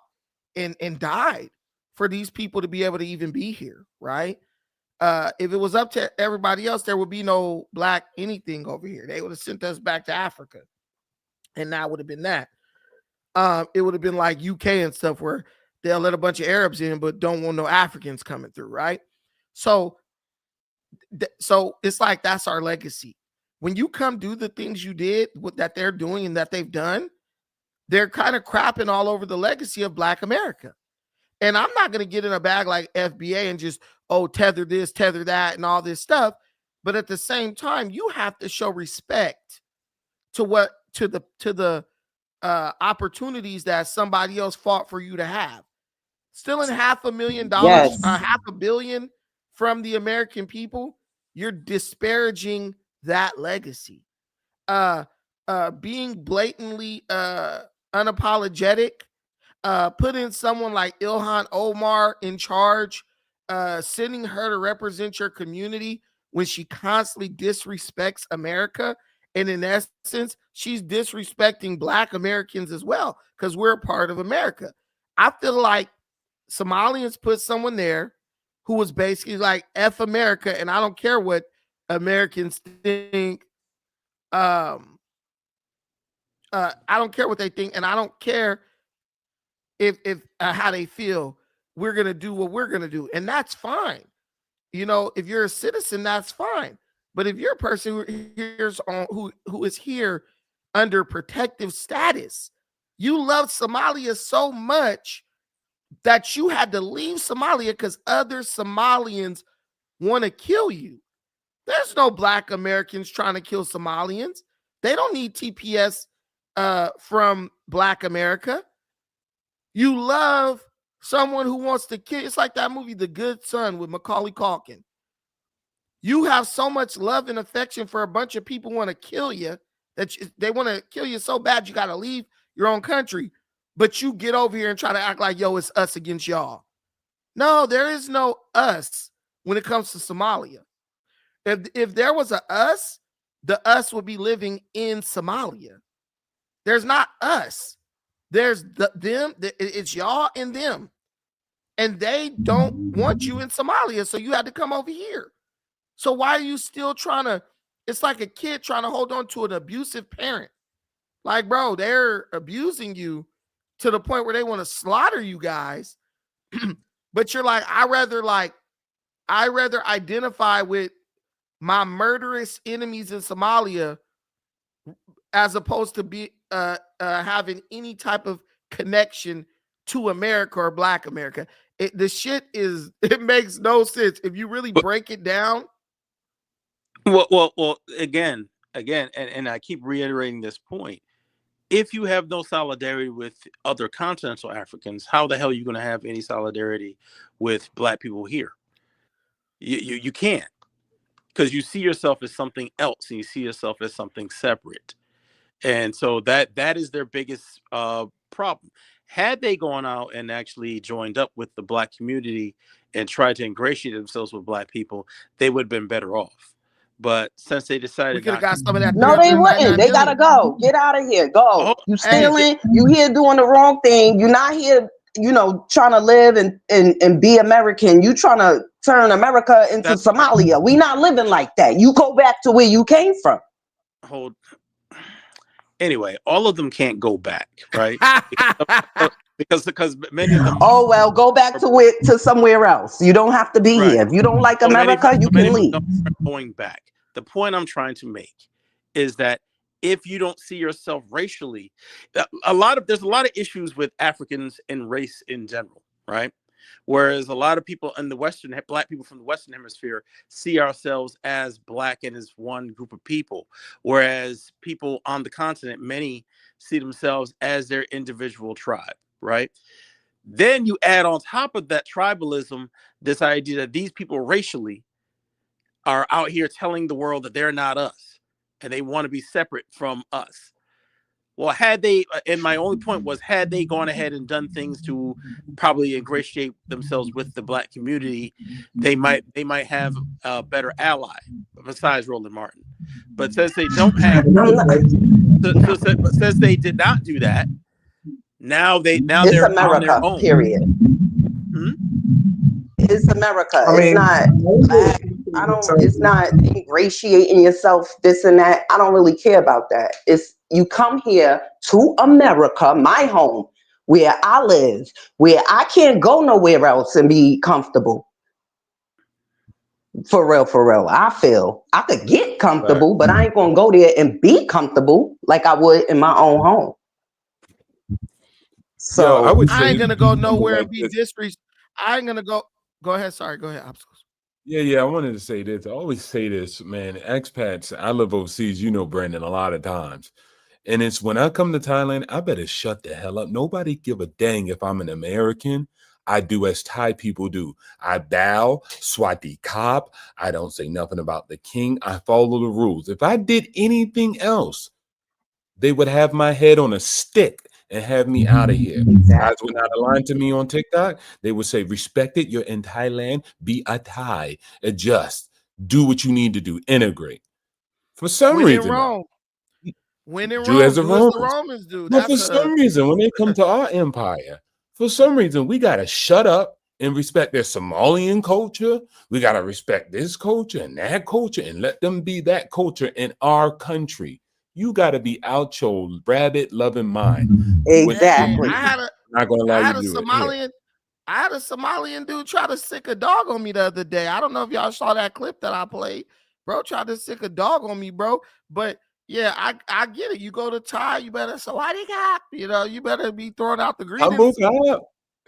and died for these people to be able to even be here, right? If it was up to everybody else, there would be no Black anything over here. They would have sent us back to Africa, and that would have been that. It would have been like UK and stuff where they'll let a bunch of Arabs in, but don't want no Africans coming through, right? So it's like that's our legacy. When you come do the things you did, that they're doing and that they've done, they're kind of crapping all over the legacy of Black America. And I'm not going to get in a bag like FBA and just, tether this, tether that, and all this stuff. But at the same time, you have to show respect to the opportunities that somebody else fought for you to have. Stealing $500,000, Yes. $500 million from the American people, you're disparaging that legacy. Being blatantly unapologetic, putting someone like Ilhan Omar in charge, sending her to represent your community when she constantly disrespects America. And in essence, she's disrespecting Black Americans as well, because we're a part of America. I feel like Somalians put someone there who was basically like F America, and I don't care what Americans think. I don't care what they think, and I don't care if how they feel. We're gonna do what we're gonna do, and that's fine. You know, if you're a citizen, that's fine. But if you're a person who is here under protective status, you love Somalia so much that you had to leave Somalia because other Somalians want to kill you. There's no Black Americans trying to kill Somalians. They don't need TPS from Black America. You love someone who wants to kill. It's like that movie, The Good Son, with Macaulay Culkin. You have so much love and affection for a bunch of people who want to kill you that they want to kill you so bad you got to leave your own country. But you get over here and try to act like, yo, it's us against y'all. No, there is no us when it comes to Somalia. If there was a us, the us would be living in Somalia. There's not us. There's them. It's y'all and them. And they don't want you in Somalia, so you had to come over here. So why are you still trying to, it's like a kid trying to hold on to an abusive parent. Like, bro, they're abusing you to the point where they want to slaughter you guys. But you're like, I rather identify with my murderous enemies in Somalia as opposed to be having any type of connection to America or Black America. The shit is, it makes no sense if you really break it down. Well, again, and I keep reiterating this point. If you have no solidarity with other continental Africans, how the hell are you going to have any solidarity with Black people here? You can't, because you see yourself as something else, and you see yourself as something separate. And so that is their biggest problem. Had they gone out and actually joined up with the Black community and tried to ingratiate themselves with Black people, they would have been better off. But since they decided, we could have got some of that. No, they wouldn't. They gotta go. Get out of here. Go. You stealing. You here doing the wrong thing. You're not here, trying to live and be American. You trying to turn America into Somalia. We not living like that. You go back to where you came from. Anyway, all of them can't go back, right? because many of them. Oh well, go back to somewhere else. You don't have to be here. If you don't like America, you can leave. Going back. The point I'm trying to make is that if you don't see yourself racially, there's a lot of issues with Africans and race in general, right? Whereas a lot of people in the Black people from the Western Hemisphere see ourselves as Black and as one group of people, whereas people on the continent, many see themselves as their individual tribe, right? Then you add on top of that tribalism, this idea that these people racially are out here telling the world that they're not us and they want to be separate from us. Well, and my only point was, had they gone ahead and done things to probably ingratiate themselves with the Black community, they might have a better ally besides Roland Martin. But since they don't have, since they did not do that, now they're America, on their own. Period. It's America. It's not Black. It's not ingratiating yourself, this and that. I don't really care about that. It's you come here to America, my home, where I live, where I can't go nowhere else and be comfortable. For real. I feel I could get comfortable, but I ain't gonna go there and be comfortable like I would in my own home. So I ain't gonna go nowhere and be disrespectful. I ain't gonna go. Go ahead. Sorry. Go ahead. Yeah. I wanted to say this. I always say this, man. Expats, I live overseas, Brandon, a lot of times. And it's when I come to Thailand, I better shut the hell up. Nobody give a dang if I'm an American. I do as Thai people do. I bow, Swati Kop. I don't say nothing about the king. I follow the rules. If I did anything else, they would have my head on a stick and have me out of here. Guys would not align to me on TikTok. They would say, respect it. You're in Thailand. Be a Thai. Adjust. Do what you need to do. Integrate. For some reason. When in Rome, do as the Romans do. But for some reason, when they come to our empire, for some reason, we got to shut up and respect their Somalian culture. We got to respect this culture and that culture and let them be that culture in our country. You got to be out your rabbit loving mind. Exactly. I had a Somalian dude try to sick a dog on me the other day. I don't know if y'all saw that clip that I played. Bro tried to sick a dog on me, bro. But yeah, I get it. You go to Thai, you better you better be throwing out the greetings.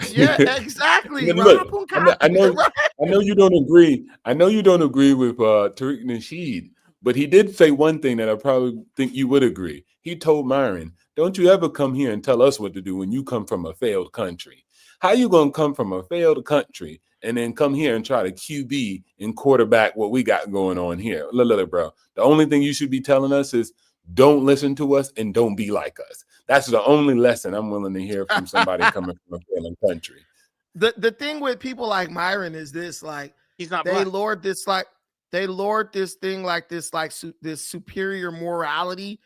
Yeah, exactly. Look, I know you don't agree. I know you don't agree with Tariq Nasheed, but he did say one thing that I probably think you would agree. He told Myron, "Don't you ever come here and tell us what to do when you come from a failed country. How you gonna come from a failed country and then come here and try to QB and quarterback what we got going on here?" Look, bro. The only thing you should be telling us is don't listen to us and don't be like us. That's the only lesson I'm willing to hear from somebody coming from a failing country. The thing with people like Myron is this, like, he's not they Black. lord this thing like this superior morality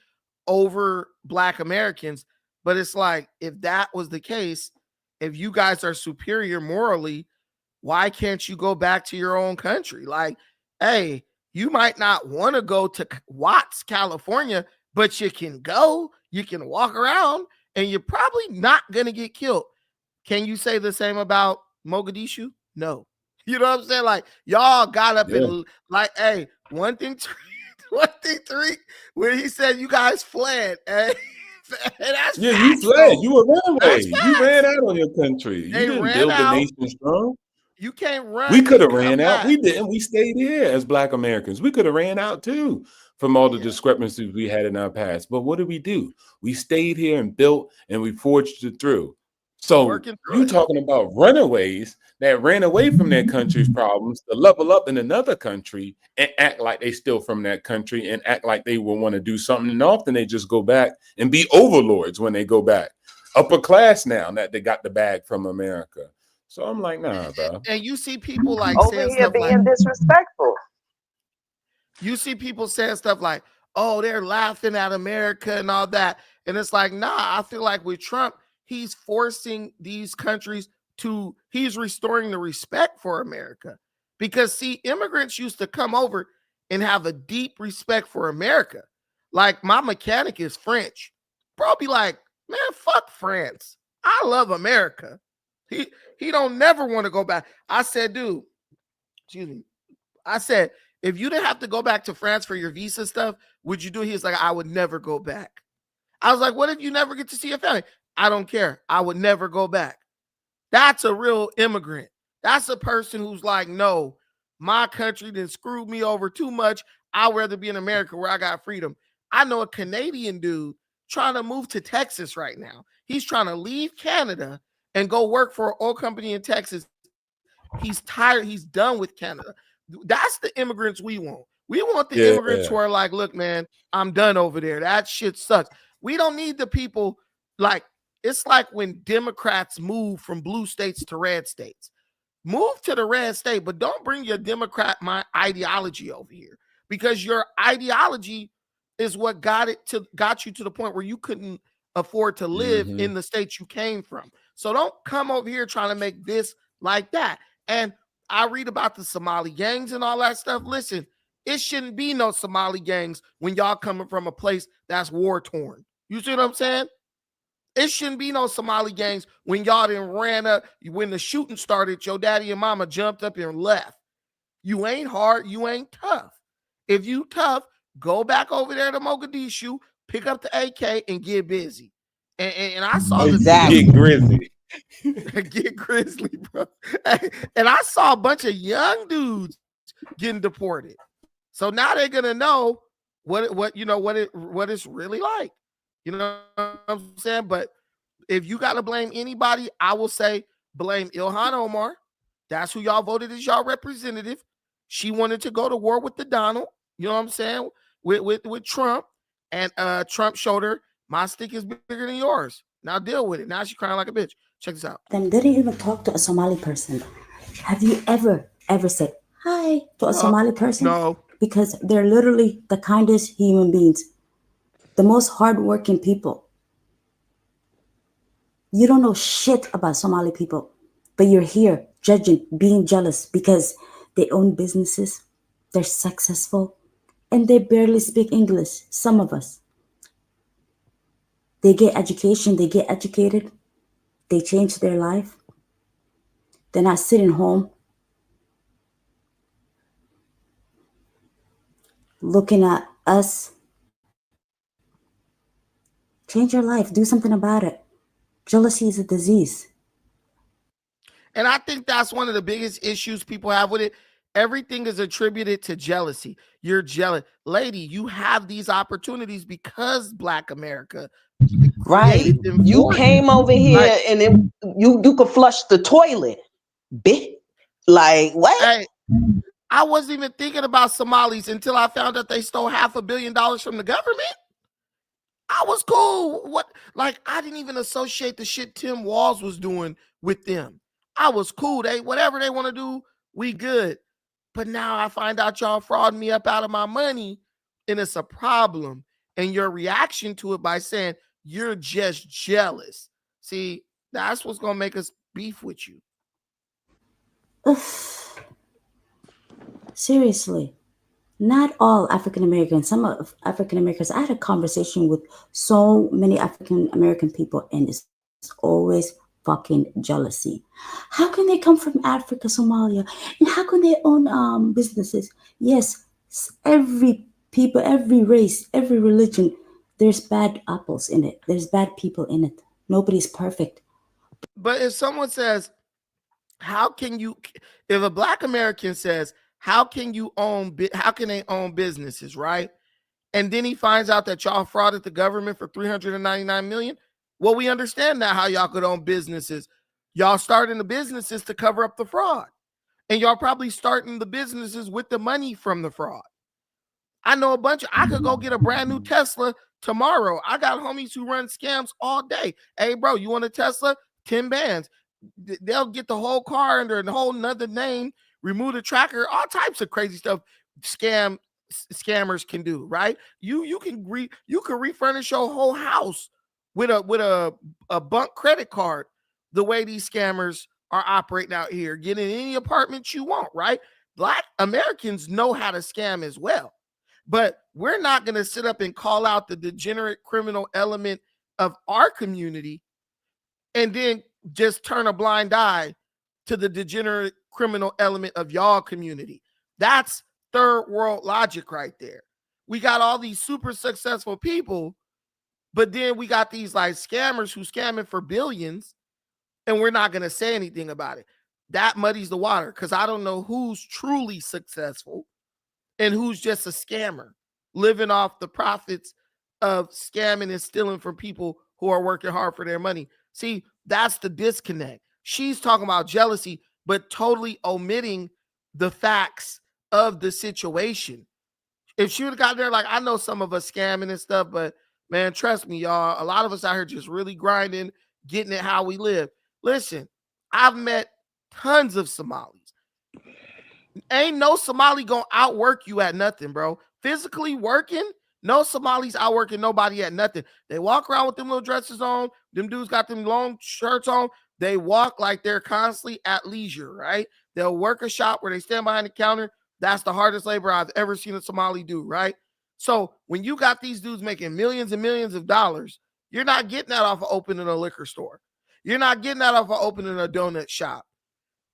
over Black Americans. But it's like, if that was the case, if you guys are superior morally, why can't you go back to your own country? Like, hey, you might not want to go to Watts, California, but you can go, you can walk around, and you're probably not gonna get killed. Can you say the same about Mogadishu? No. You know what I'm saying? Like, y'all got up and like, hey, one thing three, when he said you guys fled, and that's Yeah, you facts, fled. though. You were runaway. That's You facts. ran out on your country. You They didn't ran build the out. nation strong. You can't run. We could have and come ran out. back. We didn't. We stayed here as Black Americans. We could have ran out too from all the discrepancies we had in our past. But what did we do? We stayed here and built, and we forged it through. So Working through you it. talking about runaways that ran away from their country's problems to level up in another country and act like they still from that country and act like they will want to do something. And often they just go back and be overlords when they go back. Upper class now that they got the bag from America. So I'm like, nah, bro. And you see people like Over saying here stuff like, being disrespectful. you see people saying stuff like, oh, they're laughing at America and all that. And it's like, nah, I feel like with Trump, he's forcing these countries to, he's restoring the respect for America. Because see, immigrants used to come over and have a deep respect for America. Like my mechanic is French. Bro be like, man, fuck France. I love America. He don't never want to go back. I said, dude, excuse me. I said, if you didn't have to go back to France for your visa stuff, would you do it? He was like, I would never go back. I was like, what if you never get to see your family? I don't care. I would never go back. That's a real immigrant. That's a person who's like, no, my country done screwed me over too much. I'd rather be in America where I got freedom. I know a Canadian dude trying to move to Texas right now. He's trying to leave Canada and go work for an oil company in Texas. He's tired. He's done with Canada. That's the immigrants we want. We want the immigrants who are like, look, man, I'm done over there. That shit sucks. We don't need the people like, it's like when Democrats move from blue states to red states. Move to the red state, but don't bring your Democrat ideology over here, because your ideology is what got you to the point where you couldn't afford to live in the state you came from. So don't come over here trying to make this like that. And I read about the Somali gangs and all that stuff. Listen, it shouldn't be no Somali gangs when y'all coming from a place that's war torn. You see what I'm saying? It shouldn't be no Somali gangs when y'all done ran up. When the shooting started, your daddy and mama jumped up and left. You ain't hard. You ain't tough. If you tough, go back over there to Mogadishu, pick up the AK and get busy. And I saw Get grizzly. Get grizzly, bro. And I saw a bunch of young dudes getting deported. So now they're gonna know what it's really like. You know what I'm saying? But if you gotta blame anybody, I will say blame Ilhan Omar. That's who y'all voted as y'all representative. She wanted to go to war with the Donald. You know what I'm saying? With Trump, and Trump showed her my stick is bigger than yours. Now deal with it. Now she's crying like a bitch. Check this out. Them didn't even talk to a Somali person. Have you ever said hi to a Somali person? No. Because they're literally the kindest human beings, the most hardworking people. You don't know shit about Somali people, but you're here judging, being jealous because they own businesses, they're successful, and they barely speak English, some of us. They get education, they get educated, they change their life. They're not sitting home looking at us. Change your life, do something about it. Jealousy is a disease. And I think that's one of the biggest issues people have with it. Everything is attributed to jealousy. You're jealous. Lady, you have these opportunities because Black America Right. You came over here and you could flush the toilet. Bitch. Like, what? Hey, I wasn't even thinking about Somalis until I found out they stole $500 million from the government. I was cool. I didn't even associate the shit Tim Walz was doing with them. I was cool. Whatever they want to do, we good. But now I find out y'all frauding me up out of my money, and it's a problem. And your reaction to it by saying you're just jealous. See, that's what's gonna make us beef with you. Seriously, Not all African Americans, some of African Americans. I had a conversation with so many African American people, and it's always fucking jealousy. How can they come from Africa, Somalia, and how can they own businesses? Yes, every people, every race, every religion, there's bad apples in it. There's bad people in it. Nobody's perfect. But if someone says, how can you, if a black American says, how can they own businesses, right? And then he finds out that y'all frauded the government for 399 million. Well, we understand now how y'all could own businesses. Y'all starting the businesses to cover up the fraud. And y'all probably starting the businesses with the money from the fraud. I know I could go get a brand new Tesla tomorrow. I got homies who run scams all day. Hey, bro, you want a Tesla? 10 bands. They'll get the whole car under a whole nother name, remove the tracker, all types of crazy stuff scammers can do, right? You can refurnish your whole house with a bunk credit card, the way these scammers are operating out here. Get in any apartment you want, right? Black Americans know how to scam as well. But we're not going to sit up and call out the degenerate criminal element of our community and then just turn a blind eye to the degenerate criminal element of y'all community. That's third world logic right there. We got all these super successful people, but then we got these like scammers who scamming for billions, and we're not going to say anything about it. That muddies the water, because I don't know who's truly successful and who's just a scammer living off the profits of scamming and stealing from people who are working hard for their money. See, that's the disconnect. She's talking about jealousy, but totally omitting the facts of the situation. If she would have got there, like, I know some of us scamming and stuff, but man, trust me, y'all, a lot of us out here just really grinding, getting it how we live. Listen, I've met tons of Somalis. Ain't no Somali gonna outwork you at nothing, bro. Physically working, no Somalis outworking nobody at nothing. They walk around with them little dresses on. Them dudes got them long shirts on. They walk like they're constantly at leisure, right? They'll work a shop where they stand behind the counter. That's the hardest labor I've ever seen a Somali do, right? So when you got these dudes making millions and millions of dollars, you're not getting that off of opening a liquor store. You're not getting that off of opening a donut shop.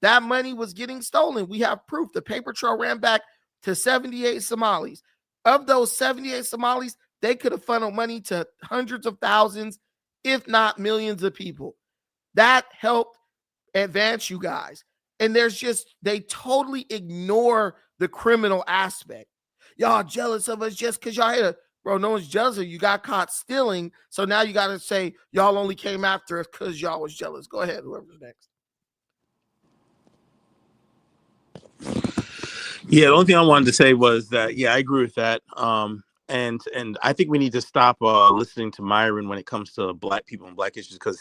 That money was getting stolen. We have proof. The paper trail ran back to 78 Somalis. Of those 78 Somalis, they could have funneled money to hundreds of thousands, if not millions of people. That helped advance you guys. And they totally ignore the criminal aspect. Y'all jealous of us just because y'all hit us. Bro, no one's jealous of you. You got caught stealing. So now you got to say y'all only came after us because y'all was jealous. Go ahead, whoever's next. Yeah, the only thing I wanted to say was that, yeah, I agree with that. And I think we need to stop listening to Myron when it comes to black people and black issues, because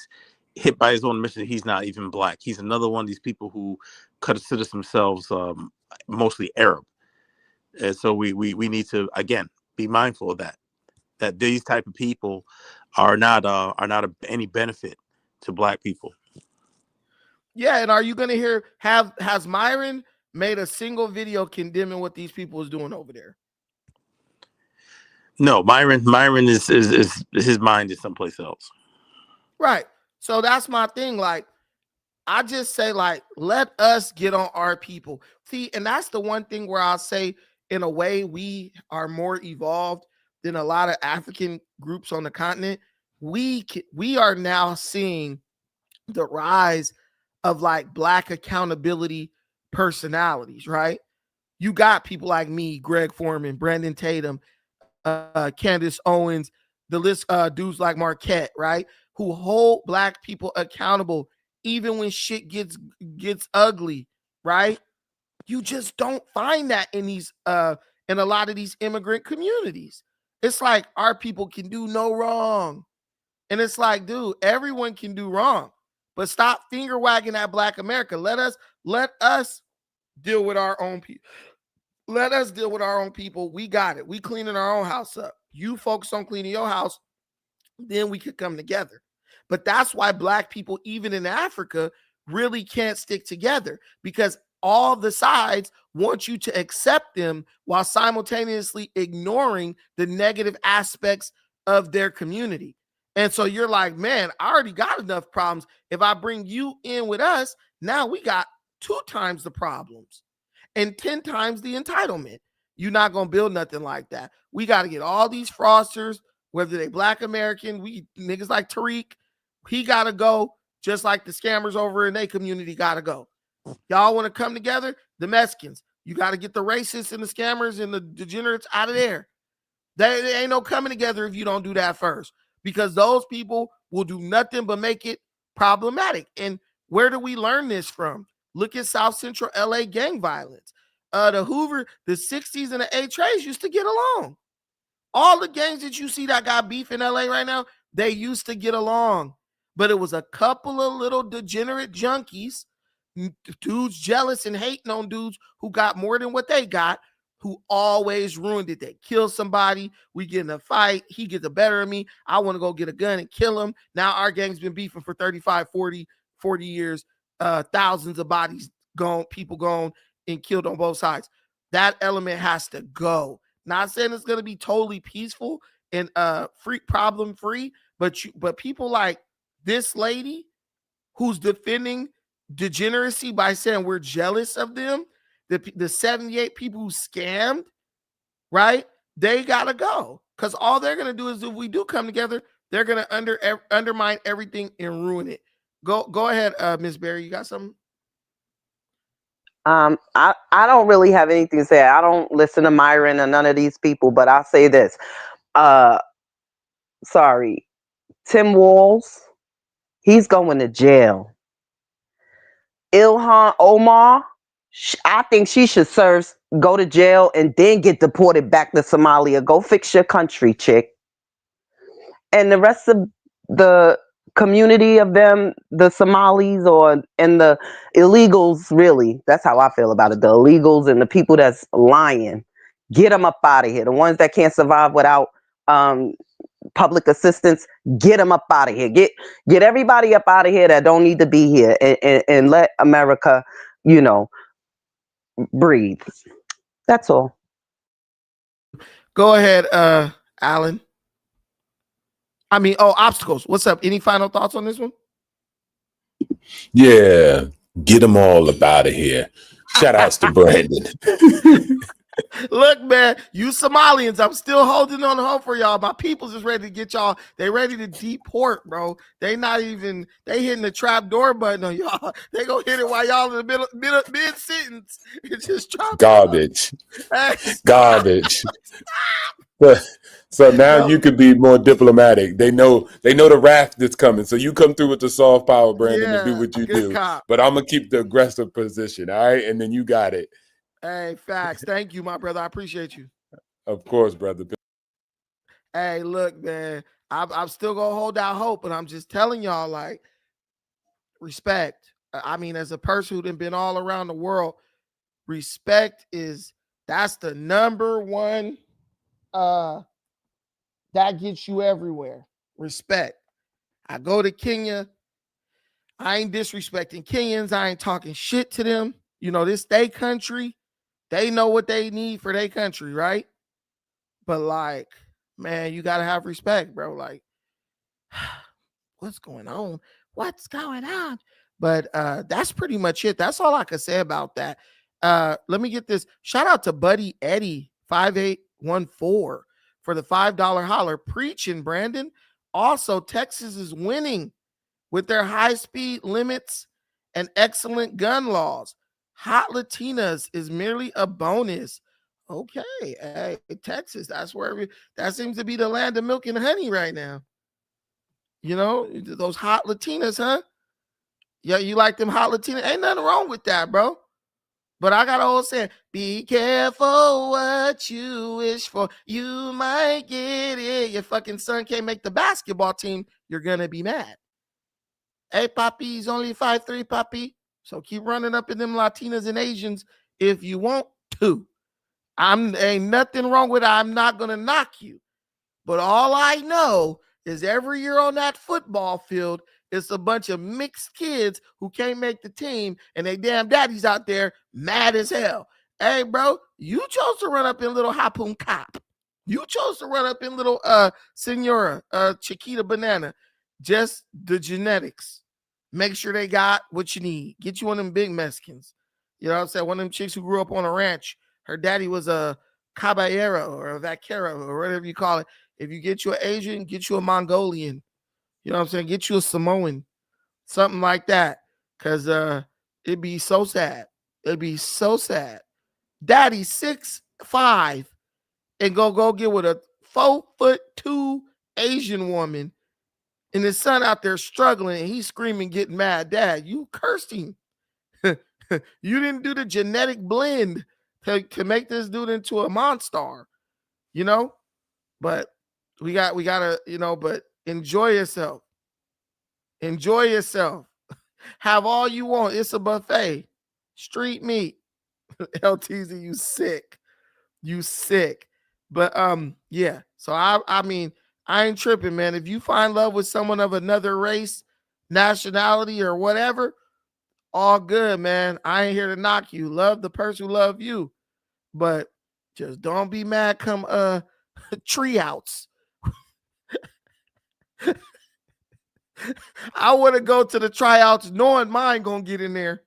hit by his own mission, he's not even black. He's another one of these people who consider themselves mostly Arab. And so we need to, again, be mindful of that these type of people are not any benefit to black people. Yeah, and are you going to has Myron made a single video condemning what these people is doing over there? No, Myron is his mind is someplace else. Right. So that's my thing. Like, I just say, like, let us get on our people. See, and that's the one thing where I'll say, in a way, we are more evolved than a lot of African groups on the continent. We are now seeing the rise of like black accountability personalities, right? You got people like me, Greg Foreman, Brandon Tatum, Candace Owens, the list, dudes like Marquette, right? Who hold black people accountable even when shit gets ugly, right? You just don't find that in these in a lot of these immigrant communities. It's like our people can do no wrong. And it's like, dude, everyone can do wrong. But stop finger wagging at Black America. Let us deal with our own people. Let us deal with our own people. We got it. We cleaning our own house up. You focus on cleaning your house, then we could come together. But that's why Black people, even in Africa, really can't stick together, because all the sides want you to accept them while simultaneously ignoring the negative aspects of their community. And so you're like, man, I already got enough problems. If I bring you in with us, now we got 2 times the problems and 10 times the entitlement. You're not going to build nothing like that. We got to get all these fraudsters, whether they Black American, we niggas like Tariq, he got to go, just like the scammers over in their community got to go. Y'all want to come together? The Mexicans, you got to get the racists and the scammers and the degenerates out of there. They ain't no coming together if you don't do that first, because those people will do nothing but make it problematic. And where do we learn this from? Look at South Central LA gang violence. The Hoover, the 60s and the A-Trays used to get along. All the gangs that you see that got beef in LA right now, they used to get along. But it was a couple of little degenerate junkies, dudes jealous and hating on dudes who got more than what they got, who always ruined it. They kill somebody, we get in a fight, he gets the better of me, I want to go get a gun and kill him. Now our gang's been beefing for 35, 40 years, thousands of bodies gone, people gone and killed on both sides. That element has to go. Not saying it's going to be totally peaceful and problem free, but people like this lady who's defending degeneracy by saying we're jealous of them, the 78 people who scammed, right? They gotta go, because all they're gonna do is, if we do come together, they're gonna undermine everything and ruin it. Go ahead, Miss Berry. You got something? I don't really have anything to say. I don't listen to Myron or none of these people, but I'll say this. Sorry, Tim Walls, he's going to jail. Ilhan Omar, I think she should go to jail and then get deported back to Somalia. Go fix your country, chick. And the rest of the community of them, the Somalis and the illegals, really, that's how I feel about it. The illegals and the people that's lying, get them up out of here. The ones that can't survive without public assistance, get them up out of here. Get everybody up out of here that don't need to be here, and let America, breathe. That's all. Go ahead, Alan. Obstacles. What's up? Any final thoughts on this one? Yeah, get them all up out of here. Shout outs to Brandon. Look, man, you Somalians, I'm still holding on hope for y'all. My people's is ready to get y'all. They ready to deport, bro. They hitting the trap door button on y'all. They gonna hit it while y'all in the mid sentence. It's just drop Garbage. Garbage. Stop. So now you could be more diplomatic. They know the wrath that's coming. So you come through with the soft power, Brandon, and do what you do. Cop. But I'm gonna keep the aggressive position, all right? And then you got it. Hey, facts. Thank you, my brother. I appreciate you. Of course, brother. Hey, look, man, I'm still gonna hold out hope, but I'm just telling y'all, like, respect. I mean, as a person who's been all around the world, respect that's the number one. That gets you everywhere. Respect. I go to Kenya. I ain't disrespecting Kenyans. I ain't talking shit to them. This they country. They know what they need for their country, right? But like, man, you gotta have respect, bro. Like, what's going on? What's going on? But that's pretty much it. That's all I could say about that. Let me get this. Shout out to Buddy Eddie 5814 for the $5 holler. Preaching, Brandon. Also, Texas is winning with their high speed limits and excellent gun laws. Hot Latinas is merely a bonus. Okay, hey, Texas, that seems to be the land of milk and honey right now. Those hot Latinas, huh? Yeah, you like them hot Latinas? Ain't nothing wrong with that, bro. But I got a whole saying, be careful what you wish for. You might get it. Your fucking son can't make the basketball team. You're going to be mad. Hey, Papi, he's only 5'3", Papi. So keep running up in them Latinas and Asians if you want to. Ain't nothing wrong with it. I'm not going to knock you. But all I know is every year on that football field It's a bunch of mixed kids who can't make the team, and they damn daddies out there mad as hell. Hey, bro, you chose to run up in little Harpoon Cop. You chose to run up in little Senora, Chiquita Banana. Just the genetics. Make sure they got what you need. Get you one of them big Mexicans. You know what I'm saying? One of them chicks who grew up on a ranch. Her daddy was a caballero or a vaquero or whatever you call it. If you get you an Asian, get you a Mongolian. You know what I'm saying? Get you a Samoan. Something like that. Because it'd be so sad. It'd be so sad. Daddy 6'5" and go get with a 4'2" Asian woman, and his son out there struggling, and he's screaming, getting mad. Dad, you cursed him. You didn't do the genetic blend to make this dude into a monster, you know? But we gotta, you know, but enjoy yourself. Enjoy yourself. Have all you want. It's a buffet. Street meat. LTZ, you sick. You sick. But yeah. So I mean, I ain't tripping, man. If you find love with someone of another race, nationality, or whatever, all good, man. I ain't here to knock you. Love the person who love you. But just don't be mad come treeouts. I want to go to the tryouts knowing mine gonna get in there.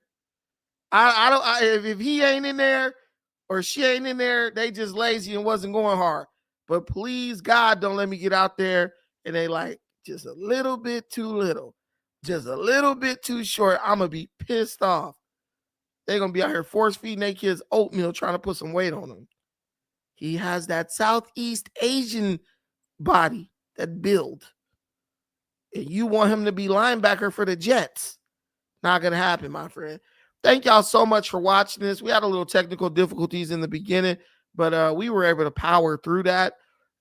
If he ain't in there or she ain't in there, they just lazy and wasn't going hard. But please, God, don't let me get out there and they like just a little bit too little, just a little bit too short. I'm gonna be pissed off. They're gonna be out here force feeding their kids oatmeal trying to put some weight on them. He has that Southeast Asian body, that build. And you want him to be linebacker for the Jets. Not going to happen, my friend. Thank y'all so much for watching this. We had a little technical difficulties in the beginning, but we were able to power through that.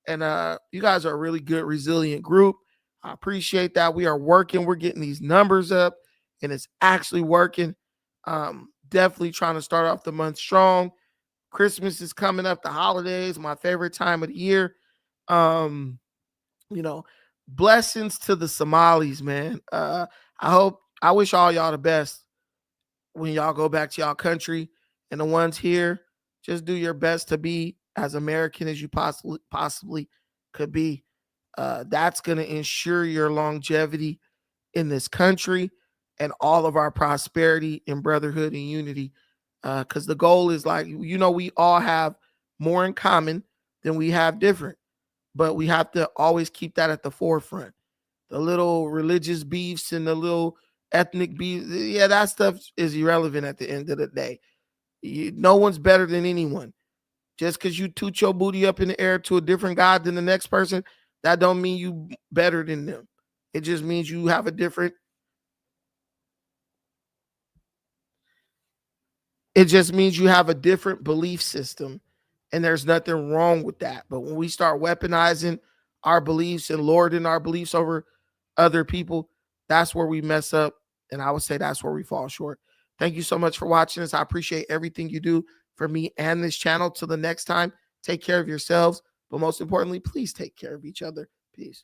And you guys are a really good, resilient group. I appreciate that. We are working. We're getting these numbers up, and it's actually working. Definitely trying to start off the month strong. Christmas is coming up, the holidays, my favorite time of the year. You know, blessings to the Somalis, man. I wish all y'all the best when y'all go back to y'all country, and the ones here, just do your best to be as American as you possibly could be. That's going to ensure your longevity in this country and all of our prosperity and brotherhood and unity. Because the goal is like, you know, we all have more in common than we have different, but we have to always keep that at the forefront. The little religious beefs and the little ethnic beefs, yeah, that stuff is irrelevant at the end of the day. No one's better than anyone. Just because you toot your booty up in the air to a different God than the next person, that don't mean you better than them. It just means you have a different. It just means you have a different belief system, and there's nothing wrong with that. But when we start weaponizing our beliefs and lording our beliefs over other people, that's where we mess up. And I would say that's where we fall short. Thank you so much for watching this. I appreciate everything you do for me and this channel. Till the next time, take care of yourselves. But most importantly, please take care of each other. Peace.